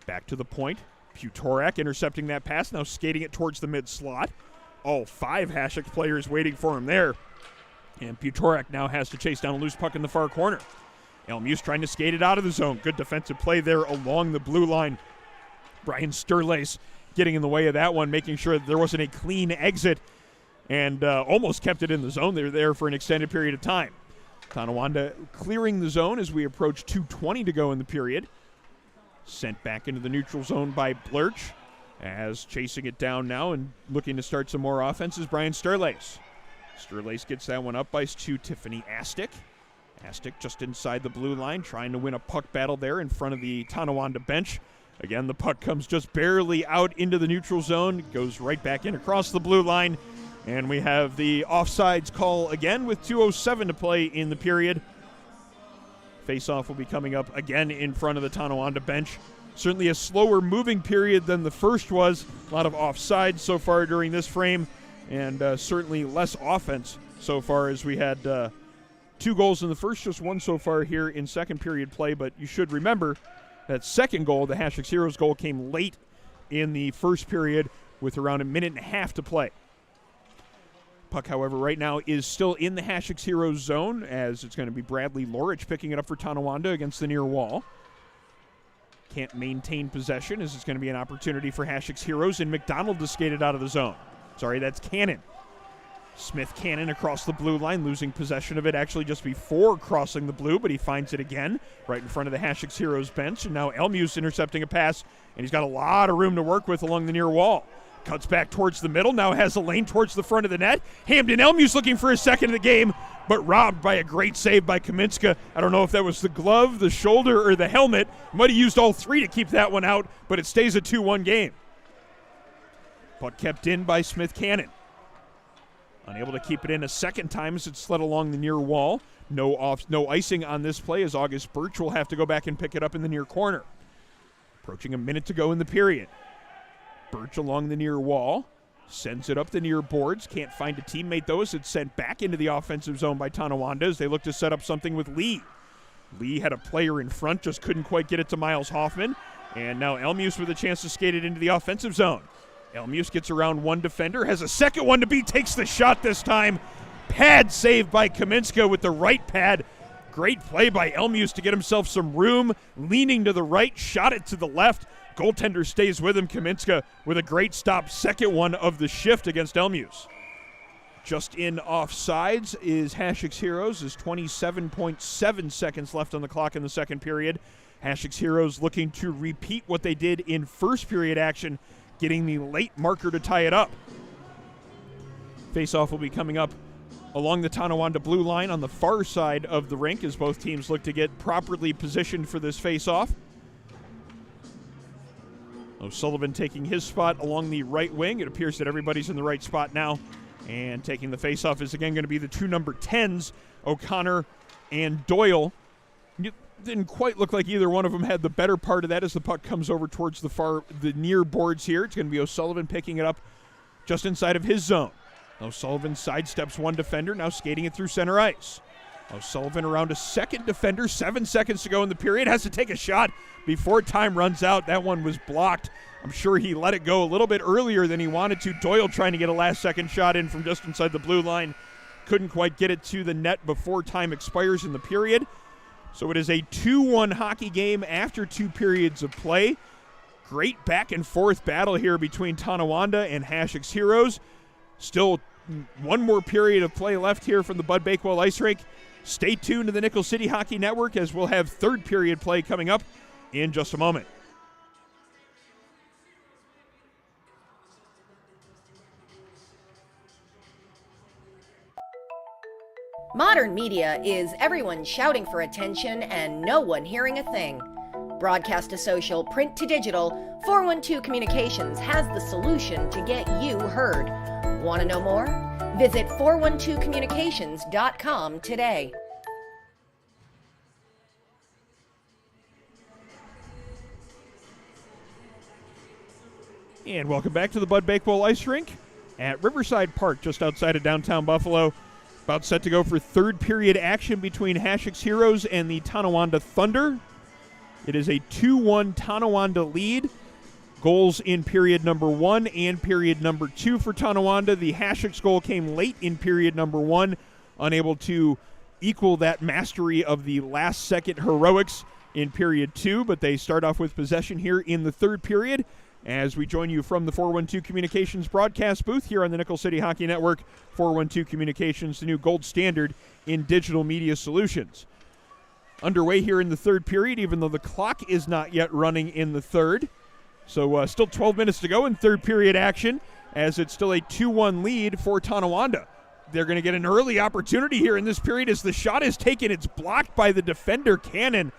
Speaker 1: Back to the point. Putorak intercepting that pass, now skating it towards the mid-slot. All 5 Hasek players waiting for him there. And Putorak now has to chase down a loose puck in the far corner. Elmuse trying to skate it out of the zone. Good defensive play there along the blue line. Brian Sturlace getting in the way of that one, making sure that there wasn't a clean exit, and almost kept it in the zone. They were there for an extended period of time. Tonawanda clearing the zone as we approach 2:20 to go in the period. Sent back into the neutral zone by Blurch, as chasing it down now and looking to start some more offense is Brian Sturlace. Sturlace gets that one up ice to Tiffany Astic. Astic just inside the blue line, trying to win a puck battle there in front of the Tonawanda bench. Again, the puck comes just barely out into the neutral zone, goes right back in across the blue line, and we have the offsides call again with 2:07 to play in the period. Face-off will be coming up again in front of the Tonawanda bench. Certainly a slower moving period than the first was. A lot of offsides so far during this frame, and certainly less offense so far, as we had 2 goals in the first, just 1 so far here in second period play. But you should remember that second goal, the Hasek's Heroes goal, came late in the first period with around a minute and a half to play. Puck, however, right now is still in the Hasek's Heroes zone, as it's going to be Bradley Lorich picking it up for Tonawanda against the near wall. can't maintain possession, as it's going to be an opportunity for Hasek's Heroes and McDonald to skate it out of the zone. Sorry, that's Cannon. Smith Cannon across the blue line, losing possession of it actually just before crossing the blue, but he finds it again right in front of the Hasek's Heroes bench. And now Elmuth intercepting a pass, and he's got a lot of room to work with along the near wall. Cuts back towards the middle, now has a lane towards the front of the net. Hamden Elmuth looking for his second of the game, but robbed by a great save by Kaminska. I don't know if that was the glove, the shoulder, or the helmet. Might have used all three to keep that one out, but it stays a 2-1 game. Puck kept in by Smith Cannon. Unable to keep it in a second time as it slid along the near wall. No icing on this play as August Birch will have to go back and pick it up in the near corner. Approaching a minute to go in the period. Birch along the near wall. Sends it up the near boards. Can't find a teammate though as it's sent back into the offensive zone by Tonawanda as they look to set up something with Lee. Lee had a player in front, just couldn't quite get it to Miles Hoffman. And now Elmuth with a chance to skate it into the offensive zone. Elmuth gets around one defender, has a second one to beat, takes the shot this time. Pad saved by Kaminska with the right pad. Great play by Elmuth to get himself some room, leaning to the right, shot it to the left. Goaltender stays with him, Kaminska, with a great stop, second one of the shift against Elmuth. Just in offsides is Hasek's Heroes. There's 27.7 seconds left on the clock in the second period. Hasek's Heroes looking to repeat what they did in first period action, getting the late marker to tie it up. Face-off will be coming up along the Tonawanda blue line on the far side of the rink as both teams look to get properly positioned for this face-off. O'Sullivan taking his spot along the right wing. It appears that everybody's in the right spot now. And taking the face-off is again going to be the two number 10s, O'Connor and Doyle. It didn't quite look like either one of them had the better part of that as the puck comes over towards the near boards here. It's going to be O'Sullivan picking it up just inside of his zone. O'Sullivan sidesteps one defender, now skating it through center ice. O'Sullivan around a second defender, 7 seconds to go in the period, has to take a shot before time runs out. That one was blocked. I'm sure he let it go a little bit earlier than he wanted to. Doyle trying to get a last-second shot in from just inside the blue line. Couldn't quite get it to the net before time expires in the period. So it is a 2-1 hockey game after 2 periods of play. Great back-and-forth battle here between Tonawanda and Hasek's Heroes. Still one more period of play left here from the Bud Bakewell Ice Rink. Stay tuned to the Nickel City Hockey Network as we'll have third period play coming up in just a moment.
Speaker 3: Modern media is everyone shouting for attention and no one hearing a thing. Broadcast to social, print to digital, 412 Communications has the solution to get you heard. Want to know more? Visit 412communications.com today.
Speaker 1: And welcome back to the Bud Bakewell Ice Rink at Riverside Park, just outside of downtown Buffalo. About set to go for third period action between Hasek's Heroes and the Tonawanda Thunder. It is a 2-1 Tonawanda lead. Goals in period number 1 and period number 2 for Tonawanda. The Hasek's goal came late in period number 1, unable to equal that mastery of the last-second heroics in period 2, but they start off with possession here in the third period. As we join you from the 412 Communications broadcast booth here on the Nickel City Hockey Network, 412 Communications, the new gold standard in digital media solutions. Underway here in the third period, even though the clock is not yet running in the third. So still 12 minutes to go in third period action, as it's still a 2-1 lead for Tonawanda. They're going to get an early opportunity here in this period as the shot is taken. It's blocked by the defender, Cannon.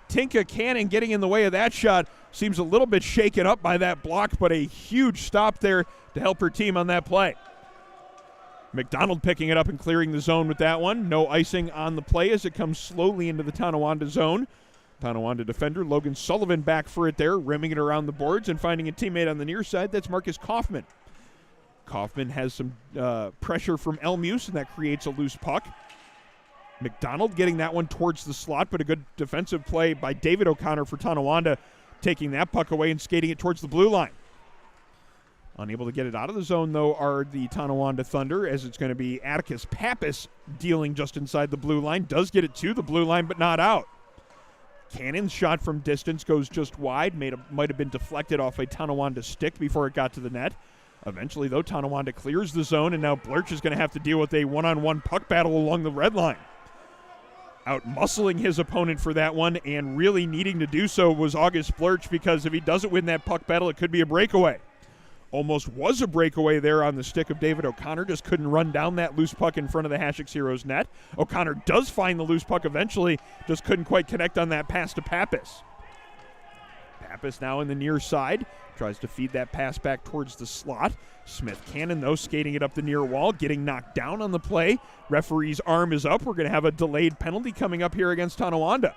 Speaker 1: Tinka Cannon getting in the way of that shot. Seems a little bit shaken up by that block, but a huge stop there to help her team on that play. McDonald picking it up and clearing the zone with that one. No icing on the play as it comes slowly into the Tonawanda zone. Tonawanda defender Logan Sullivan back for it there, rimming it around the boards and finding a teammate on the near side. That's Marcus Kaufman. Kaufman has some pressure from Elmuth, and that creates a loose puck. McDonald getting that one towards the slot, but a good defensive play by David O'Connor for Tonawanda, taking that puck away and skating it towards the blue line. Unable to get it out of the zone, though, are the Tonawanda Thunder, as it's going to be Atticus Pappas dealing just inside the blue line. Does get it to the blue line, but not out. Cannon's shot from distance goes just wide. Might have been deflected off a Tonawanda stick before it got to the net. Eventually, though, Tonawanda clears the zone, and now Blurch is going to have to deal with a one-on-one puck battle along the red line. Out-muscling his opponent for that one, and really needing to do so was August Blurch, because if he doesn't win that puck battle, it could be a breakaway. Almost was a breakaway there on the stick of David O'Connor, just couldn't run down that loose puck in front of the Hasek Heroes net. O'Connor does find the loose puck eventually, just couldn't quite connect on that pass to Pappas. Pappas now in the near side, tries to feed that pass back towards the slot. Smith Cannon, though, skating it up the near wall, getting knocked down on the play. Referee's arm is up. We're going to have a delayed penalty coming up here against Tonawanda.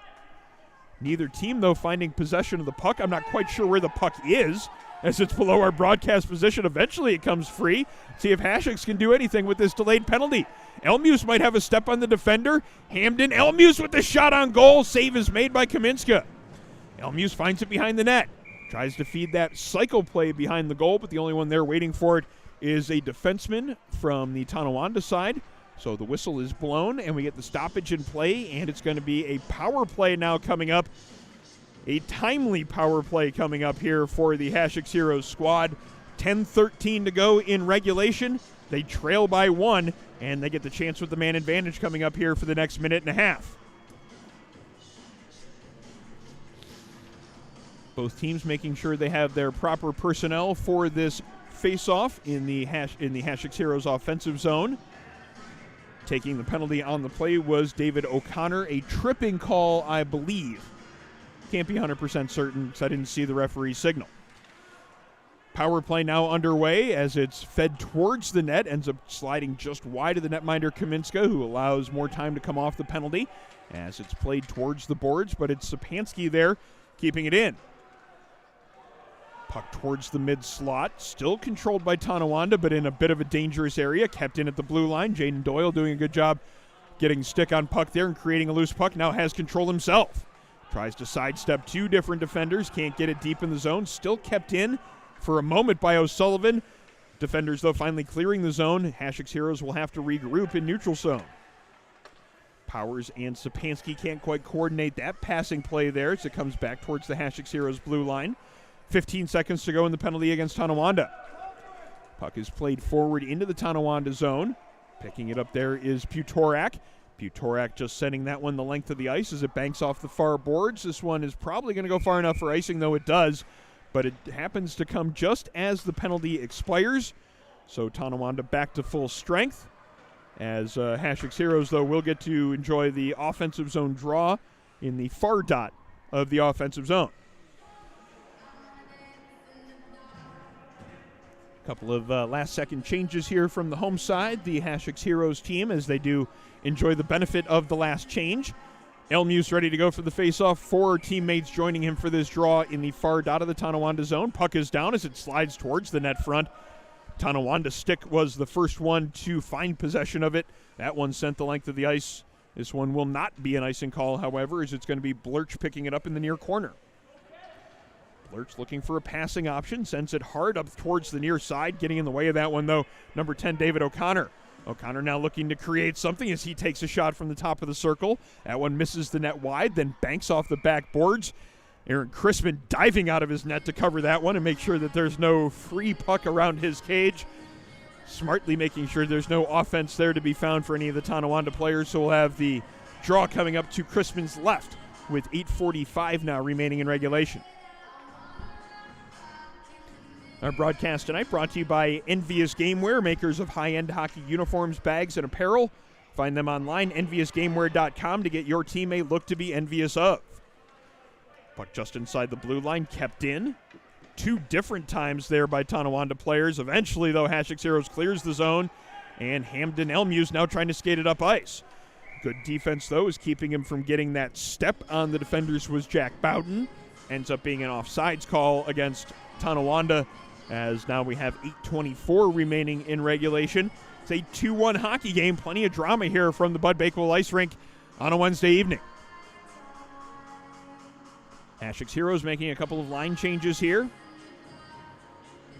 Speaker 1: Neither team, though, finding possession of the puck. I'm not quite sure where the puck is, as it's below our broadcast position. Eventually it comes free. See if Hasek can do anything with this delayed penalty. Elmuse might have a step on the defender. Hamden, Elmuse with the shot on goal. Save is made by Kaminska. Elmuse finds it behind the net. Tries to feed that cycle play behind the goal, but the only one there waiting for it is a defenseman from the Tonawanda side. So the whistle is blown, and we get the stoppage in play, and it's going to be a power play now coming up. A timely power play coming up here for the Hasek Heroes squad. 10:13 to go in regulation. They trail by 1, and they get the chance with the man advantage coming up here for the next minute and a half. Both teams making sure they have their proper personnel for this face-off in the Hasek Heroes offensive zone. Taking the penalty on the play was David O'Connor. A tripping call, I believe. Can't be 100% certain because I didn't see the referee's signal. Power play now underway as it's fed towards the net. Ends up sliding just wide of the netminder Kaminska, who allows more time to come off the penalty as it's played towards the boards, but it's Sapansky there keeping it in. Puck towards the mid-slot, still controlled by Tonawanda, but in a bit of a dangerous area. Kept in at the blue line. Jaden Doyle doing a good job getting stick on puck there and creating a loose puck. Now has control himself. Tries to sidestep 2 different defenders. Can't get it deep in the zone. Still kept in for a moment by O'Sullivan. Defenders, though, finally clearing the zone. Hasek Heroes will have to regroup in neutral zone. Powers and Sapansky can't quite coordinate that passing play there as it comes back towards the Hasek Heroes blue line. 15 seconds to go in the penalty against Tonawanda. Puck is played forward into the Tonawanda zone. Picking it up there is Putorak. Putorak just sending that one the length of the ice as it banks off the far boards. This one is probably going to go far enough for icing, though it does. But it happens to come just as the penalty expires. So Tonawanda back to full strength. As Hasek Heroes, though, will get to enjoy the offensive zone draw in the far dot of the offensive zone. Couple of last-second changes here from the home side. The Hasek Heroes team, as they do enjoy the benefit of the last change. Elmuse ready to go for the face-off. 4 teammates joining him for this draw in the far dot of the Tonawanda zone. Puck is down as it slides towards the net front. Tonawanda stick was the first one to find possession of it. That one sent the length of the ice. This one will not be an icing call, however, as it's going to be Blurch picking it up in the near corner. Blurch looking for a passing option, sends it hard up towards the near side. Getting in the way of that one, though, number 10, David O'Connor. O'Connor now looking to create something as he takes a shot from the top of the circle. That one misses the net wide, then banks off the back boards. Aaron Crispin diving out of his net to cover that one and make sure that there's no free puck around his cage. Smartly making sure there's no offense there to be found for any of the Tonawanda players. So we'll have the draw coming up to Crispin's left with 8:45 now remaining in regulation. Our broadcast tonight brought to you by Envious Gameware, makers of high-end hockey uniforms, bags, and apparel. Find them online, enviousgameware.com, to get your team a look to be envious of. Puck just inside the blue line, kept in. 2 different times there by Tonawanda players. Eventually, though, Hasek Heroes clears the zone, and Hamden Elmuse now trying to skate it up ice. Good defense, though, is keeping him from getting that step on the defenders was Jack Bowden. Ends up being an offsides call against Tonawanda, as now we have 8:24 remaining in regulation. It's a 2-1 hockey game. Plenty of drama here from the Bud Bakewell Ice Rink on a Wednesday evening. Hasek Heroes making a couple of line changes here.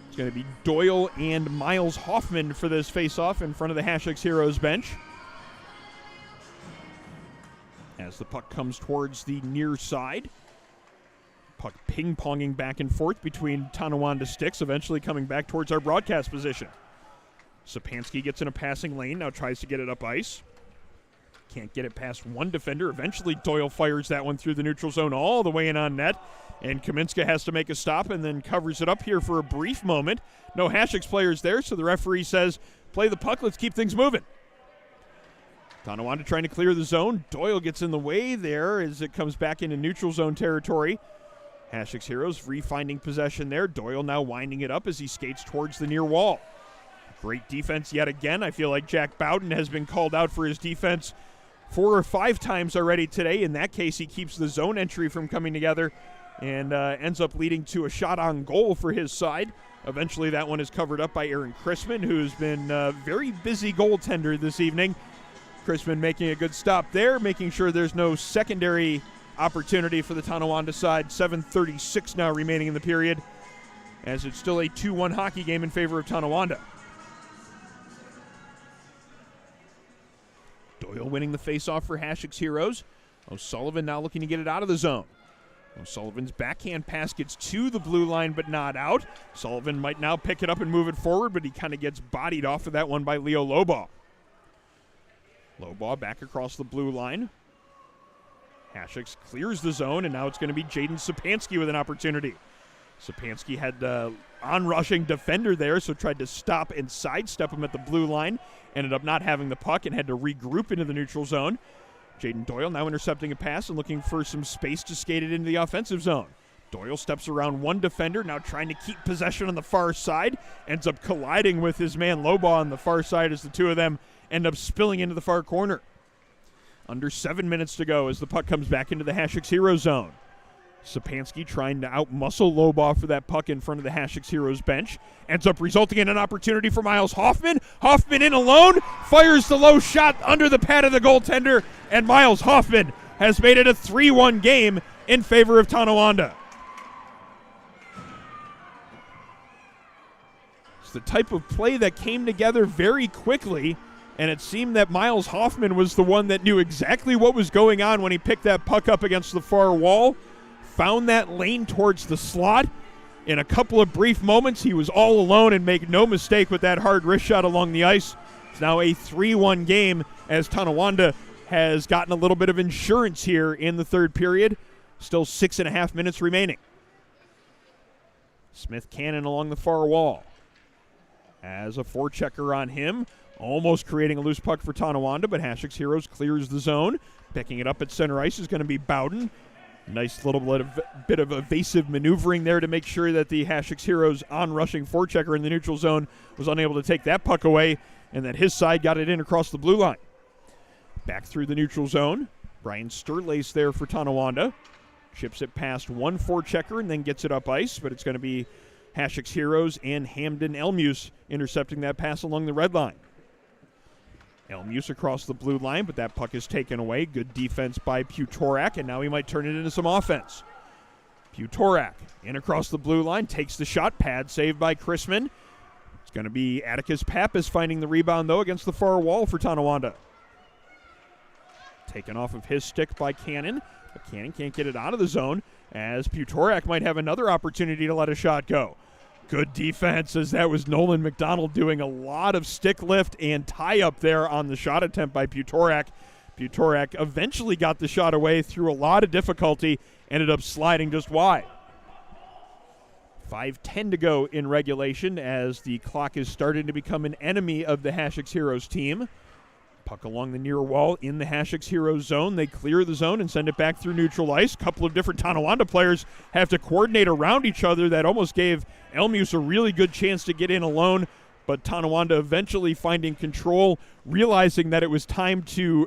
Speaker 1: It's going to be Doyle and Miles Hoffman for this face-off in front of the Hasek Heroes bench. as the puck comes towards the near side. Puck ping-ponging back and forth between Tonawanda sticks, eventually coming back towards our broadcast position. Sapansky gets in a passing lane, now tries to get it up ice. Can't get it past one defender. Eventually Doyle fires that one through the neutral zone all the way in on net. And Kaminska has to make a stop and then covers it up here for a brief moment. No Hasek's players there, so the referee says, play the puck, let's keep things moving. Tonawanda trying to clear the zone. Doyle gets in the way there as it comes back into neutral zone territory. Hasek's Heroes refinding possession there. Doyle now winding it up as he skates towards the near wall. Great defense yet again. I feel like Jack Bowden has been called out for his defense 4 or 5 times already today. In that case, he keeps the zone entry from coming together and ends up leading to a shot on goal for his side. Eventually, that one is covered up by Aaron Chrisman, who's been a very busy goaltender this evening. Chrisman making a good stop there, making sure there's no secondary opportunity for the Tonawanda side. 7:36 now remaining in the period, as it's still a 2-1 hockey game in favor of Tonawanda. Doyle winning the faceoff for Hasek's Heroes. O'Sullivan now looking to get it out of the zone. O'Sullivan's backhand pass gets to the blue line but not out. Sullivan might now pick it up and move it forward, but he kind of gets bodied off of that one by Leo Lobaugh. Lobaugh back across the blue line. Hasek's clears the zone, and now it's going to be Jaden Sapansky with an opportunity. Sapansky had on-rushing defender there, so tried to stop and sidestep him at the blue line. Ended up not having the puck and had to regroup into the neutral zone. Jaden Doyle now intercepting a pass and looking for some space to skate it into the offensive zone. Doyle steps around one defender, now trying to keep possession on the far side. Ends up colliding with his man Lobaugh on the far side as the two of them end up spilling into the far corner. Under 7 minutes to go as the puck comes back into the Hasek's Hero zone. Sapansky trying to outmuscle Lobaugh for that puck in front of the Hasek's Heroes bench. Ends up resulting in an opportunity for Miles Hoffman. Hoffman in alone, fires the low shot under the pad of the goaltender, and Miles Hoffman has made it a 3-1 game in favor of Tonawanda. It's the type of play that came together very quickly, and it seemed that Miles Hoffman was the one that knew exactly what was going on when he picked that puck up against the far wall. Found that lane towards the slot. In a couple of brief moments, he was all alone and make no mistake with that hard wrist shot along the ice. It's now a 3-1 game as Tonawanda has gotten a little bit of insurance here in the third period. Still 6.5 minutes remaining. Smith Cannon along the far wall. As a forechecker on him, almost creating a loose puck for Tonawanda, but Hasek's Heroes clears the zone. Picking it up at center ice is going to be Bowden. Nice little bit of evasive maneuvering there to make sure that the Hasek's Heroes on-rushing forechecker in the neutral zone was unable to take that puck away, and that his side got it in across the blue line. Back through the neutral zone. Brian Sturlace there for Tonawanda. Chips it past one forechecker and then gets it up ice, but it's going to be Hasek's Heroes and Hamden Elmuse intercepting that pass along the red line. Elmuse across the blue line, but that puck is taken away. Good defense by Putorak, and now he might turn it into some offense. Putorak in across the blue line, takes the shot. Pad saved by Chrisman. It's going to be Atticus Pappas finding the rebound, though, against the far wall for Tonawanda. Taken off of his stick by Cannon, but Cannon can't get it out of the zone, as Putorak might have another opportunity to let a shot go. Good defense, as that was Nolan McDonald doing a lot of stick lift and tie-up there on the shot attempt by Putorak. Putorak eventually got the shot away through a lot of difficulty, ended up sliding just wide. 5:10 to go in regulation as the clock is starting to become an enemy of the Hasek's Heroes team. Puck along the near wall in the Hasek's Heroes zone. They clear the zone and send it back through neutral ice. Couple of different Tonawanda players have to coordinate around each other. That almost gave Elmuse a really good chance to get in alone, but Tonawanda eventually finding control, realizing that it was time to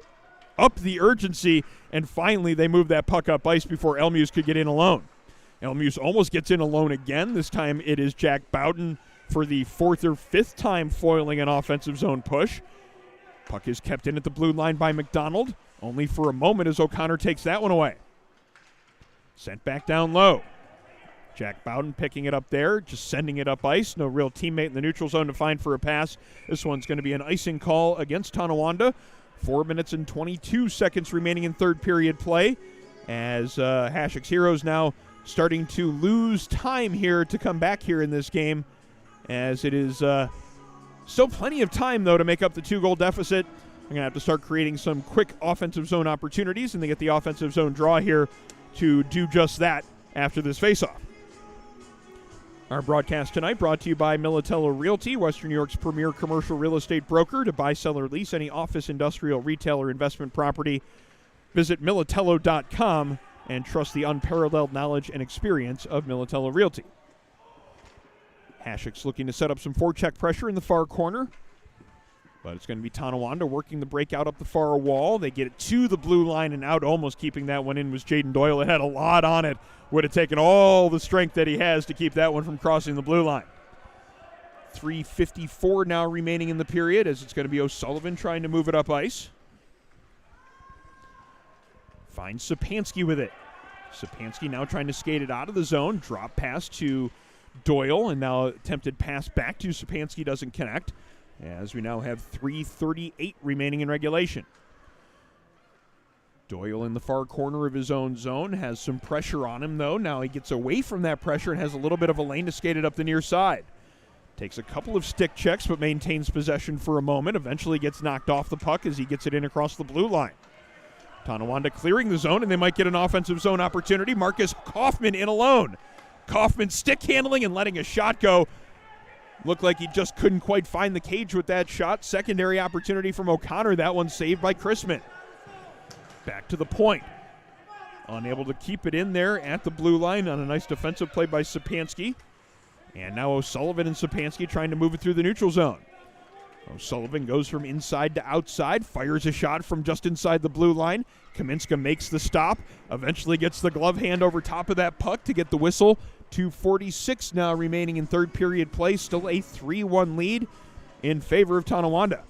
Speaker 1: up the urgency, and finally they moved that puck up ice before Elmuse could get in alone. Elmuse almost gets in alone again. This time it is Jack Bowden for the 4th or 5th time foiling an offensive zone push. Puck is kept in at the blue line by McDonald, only for a moment as O'Connor takes that one away. Sent back down low. Jack Bowden picking it up there, just sending it up ice. No real teammate in the neutral zone to find for a pass. This one's going to be an icing call against Tonawanda. 4 minutes and 22 seconds remaining in third period play as Hasek's Heroes now starting to lose time here to come back here in this game, as it is still plenty of time, though, to make up the 2-goal deficit. I'm going to have to start creating some quick offensive zone opportunities, and they get the offensive zone draw here to do just that after this faceoff. Our broadcast tonight brought to you by Militello Realty, Western New York's premier commercial real estate broker. To buy, sell, or lease any office, industrial, retail, or investment property, visit Militello.com and trust the unparalleled knowledge and experience of Militello Realty. Hasek's looking to set up some forecheck pressure in the far corner, but it's going to be Tonawanda working the breakout up the far wall. They get it to the blue line and out. Almost keeping that one in was Jaden Doyle. It had a lot on it. Would have taken all the strength that he has to keep that one from crossing the blue line. 3:54 now remaining in the period, as it's going to be O'Sullivan trying to move it up ice. Finds Sapansky with it. Sapansky now trying to skate it out of the zone. Drop pass to Doyle, and now attempted pass back to Sapansky doesn't connect, as we now have 3:38 remaining in regulation. Doyle in the far corner of his own zone has some pressure on him, though. Now he gets away from that pressure and has a little bit of a lane to skate it up the near side. Takes a couple of stick checks, but maintains possession for a moment. Eventually gets knocked off the puck as he gets it in across the blue line. Tonawanda clearing the zone, and they might get an offensive zone opportunity. Marcus Kaufman in alone. Kaufman stick handling and letting a shot go. Looked like he just couldn't quite find the cage with that shot. Secondary opportunity from O'Connor. That one saved by Chrisman. Back to the point. Unable to keep it in there at the blue line on a nice defensive play by Sapansky. And now O'Sullivan and Sapansky trying to move it through the neutral zone. O'Sullivan goes from inside to outside, fires a shot from just inside the blue line. Kaminska makes the stop, eventually gets the glove hand over top of that puck to get the whistle. 2:46 now remaining in third period play. Still a 3-1 lead in favor of Tonawanda.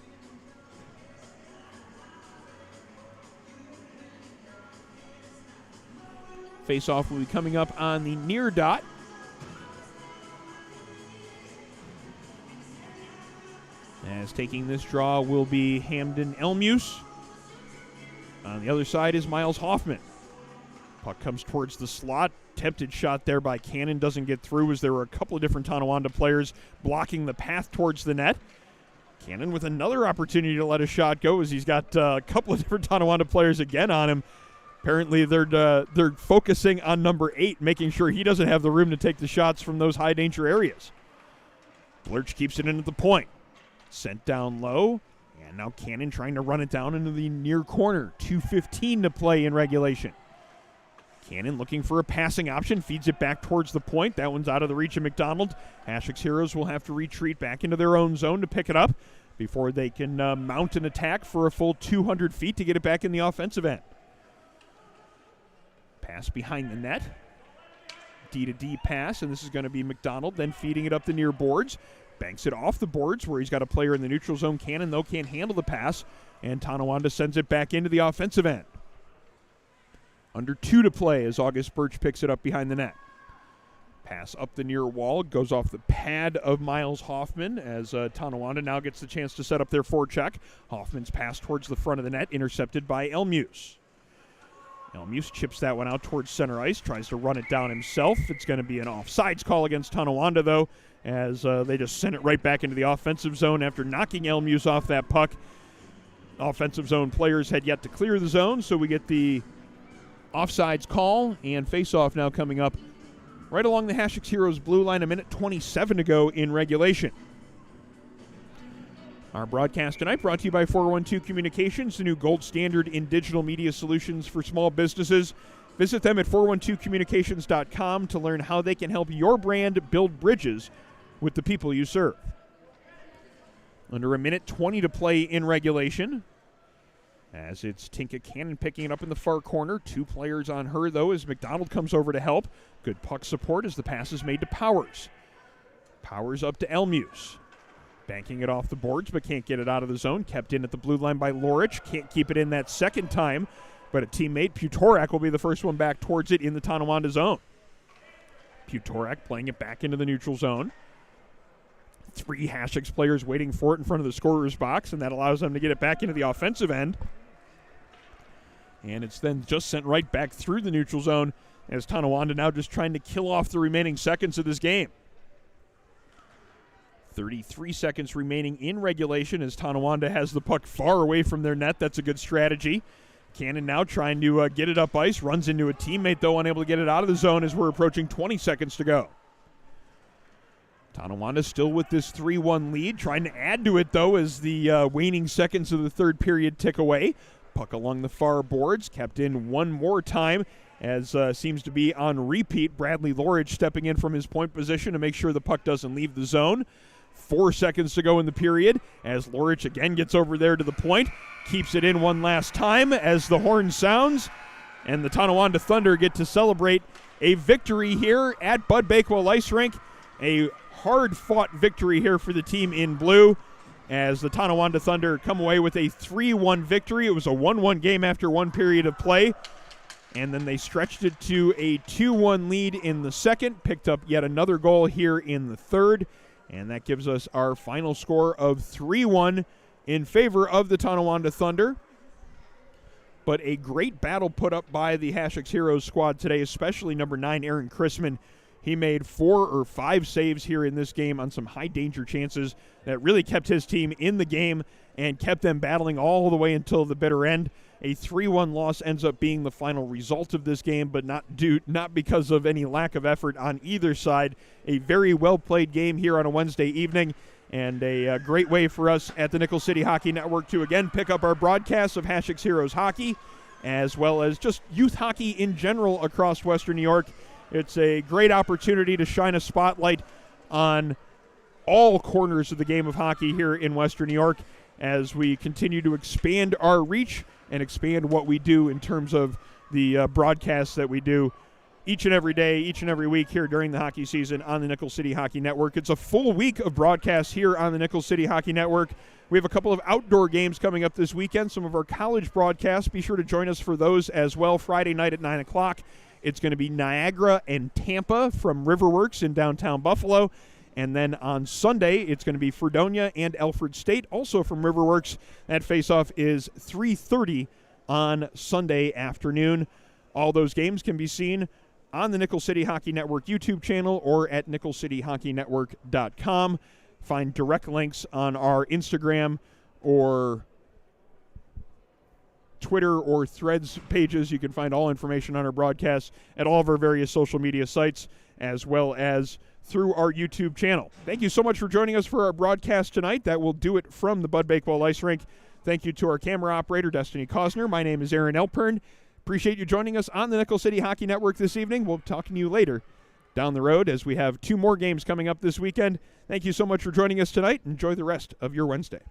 Speaker 1: Face-off will be coming up on the near dot. As taking this draw will be Hamden Elmuse. On the other side is Miles Hoffman. Puck comes towards the slot. Tempted shot there by Cannon. Doesn't get through, as there were a couple of different Tonawanda players blocking the path towards the net. Cannon with another opportunity to let a shot go, as he's got a couple of different Tonawanda players again on him. Apparently they're focusing on number 8, making sure he doesn't have the room to take the shots from those high-danger areas. Blurch keeps it in at the point. Sent down low, and now Cannon trying to run it down into the near corner. 2:15 to play in regulation. Cannon looking for a passing option, feeds it back towards the point. That one's out of the reach of McDonald. Hasek's Heroes will have to retreat back into their own zone to pick it up before they can mount an attack for a full 200 feet to get it back in the offensive end. Pass behind the net. D-to-D pass, and this is going to be McDonald, then feeding it up the near boards. Banks it off the boards where he's got a player in the neutral zone. Cannon, though, can't handle the pass, and Tonawanda sends it back into the offensive end. Under 2 to play as August Birch picks it up behind the net. Pass up the near wall, goes off the pad of Miles Hoffman as Tonawanda now gets the chance to set up their forecheck. Hoffman's pass towards the front of the net, intercepted by Elmuse. Elmuse chips that one out towards center ice, tries to run it down himself. It's going to be an offsides call against Tonawanda, though, as they just send it right back into the offensive zone after knocking Elmuse off that puck. Offensive zone players had yet to clear the zone, so we get the offsides call, and face-off now coming up right along the Hasek's Heroes blue line. 1:27 to go in regulation. Our broadcast tonight brought to you by 412 Communications, the new gold standard in digital media solutions for small businesses. Visit them at 412communications.com to learn how they can help your brand build bridges with the people you serve. Under 1:20 to play in regulation, as it's Tinka Cannon picking it up in the far corner. 2 players on her, though, as McDonald comes over to help. Good puck support as the pass is made to Powers. Powers up to Elmuse. Banking it off the boards, but can't get it out of the zone. Kept in at the blue line by Lorich. Can't keep it in that second time, but a teammate, Putorak, will be the first one back towards it in the Tonawanda zone. Putorak playing it back into the neutral zone. 3 Hasek's players waiting for it in front of the scorer's box, and that allows them to get it back into the offensive end. And it's then just sent right back through the neutral zone as Tonawanda now just trying to kill off the remaining seconds of this game. 33 seconds remaining in regulation as Tonawanda has the puck far away from their net. That's a good strategy. Cannon now trying to get it up ice, runs into a teammate, though unable to get it out of the zone as we're approaching 20 seconds to go. Tonawanda still with this 3-1 lead, trying to add to it, though, as the waning seconds of the third period tick away. Puck along the far boards, kept in one more time, as seems to be on repeat. Bradley Lorich stepping in from his point position to make sure the puck doesn't leave the zone. 4 seconds to go in the period as Lorich again gets over there to the point, keeps it in one last time as the horn sounds, and the Tonawanda Thunder get to celebrate a victory here at Bud Bakewell Ice Rink. A hard-fought victory here for the team in blue as the Tonawanda Thunder come away with a 3-1 victory. It was a 1-1 game after one period of play, and then they stretched it to a 2-1 lead in the second, picked up yet another goal here in the third, and that gives us our final score of 3-1 in favor of the Tonawanda Thunder. But a great battle put up by the Hasek's Heroes squad today, especially number 9, Aaron Chrisman. He made 4 or 5 saves here in this game on some high-danger chances that really kept his team in the game and kept them battling all the way until the bitter end. A 3-1 loss ends up being the final result of this game, but not because of any lack of effort on either side. A very well-played game here on a Wednesday evening, and a great way for us at the Nickel City Hockey Network to again pick up our broadcasts of Hasek's Heroes hockey, as well as just youth hockey in general across Western New York. It's a great opportunity to shine a spotlight on all corners of the game of hockey here in Western New York as we continue to expand our reach and expand what we do in terms of the broadcasts that we do each and every day, each and every week here during the hockey season on the Nickel City Hockey Network. It's a full week of broadcasts here on the Nickel City Hockey Network. We have a couple of outdoor games coming up this weekend, some of our college broadcasts. Be sure to join us for those as well. Friday night at 9 o'clock, it's going to be Niagara and Tampa from Riverworks in downtown Buffalo. And then on Sunday, it's going to be Fredonia and Alfred State, also from Riverworks. That face-off is 3:30 on Sunday afternoon. All those games can be seen on the Nickel City Hockey Network YouTube channel or at nickelcityhockeynetwork.com. Find direct links on our Instagram or Twitter or Threads pages. You can find all information on our broadcasts at all of our various social media sites, as well as through our YouTube channel. Thank you so much for joining us for our broadcast tonight. That will do it from the Bud Bakewell Ice Rink. Thank you to our camera operator, Destiny Cosner. My name is Aaron Elpern. Appreciate you joining us on the Nickel City Hockey Network this evening. We'll talk to you later down the road as we have 2 more games coming up this weekend. Thank you so much for joining us tonight. Enjoy the rest of your Wednesday.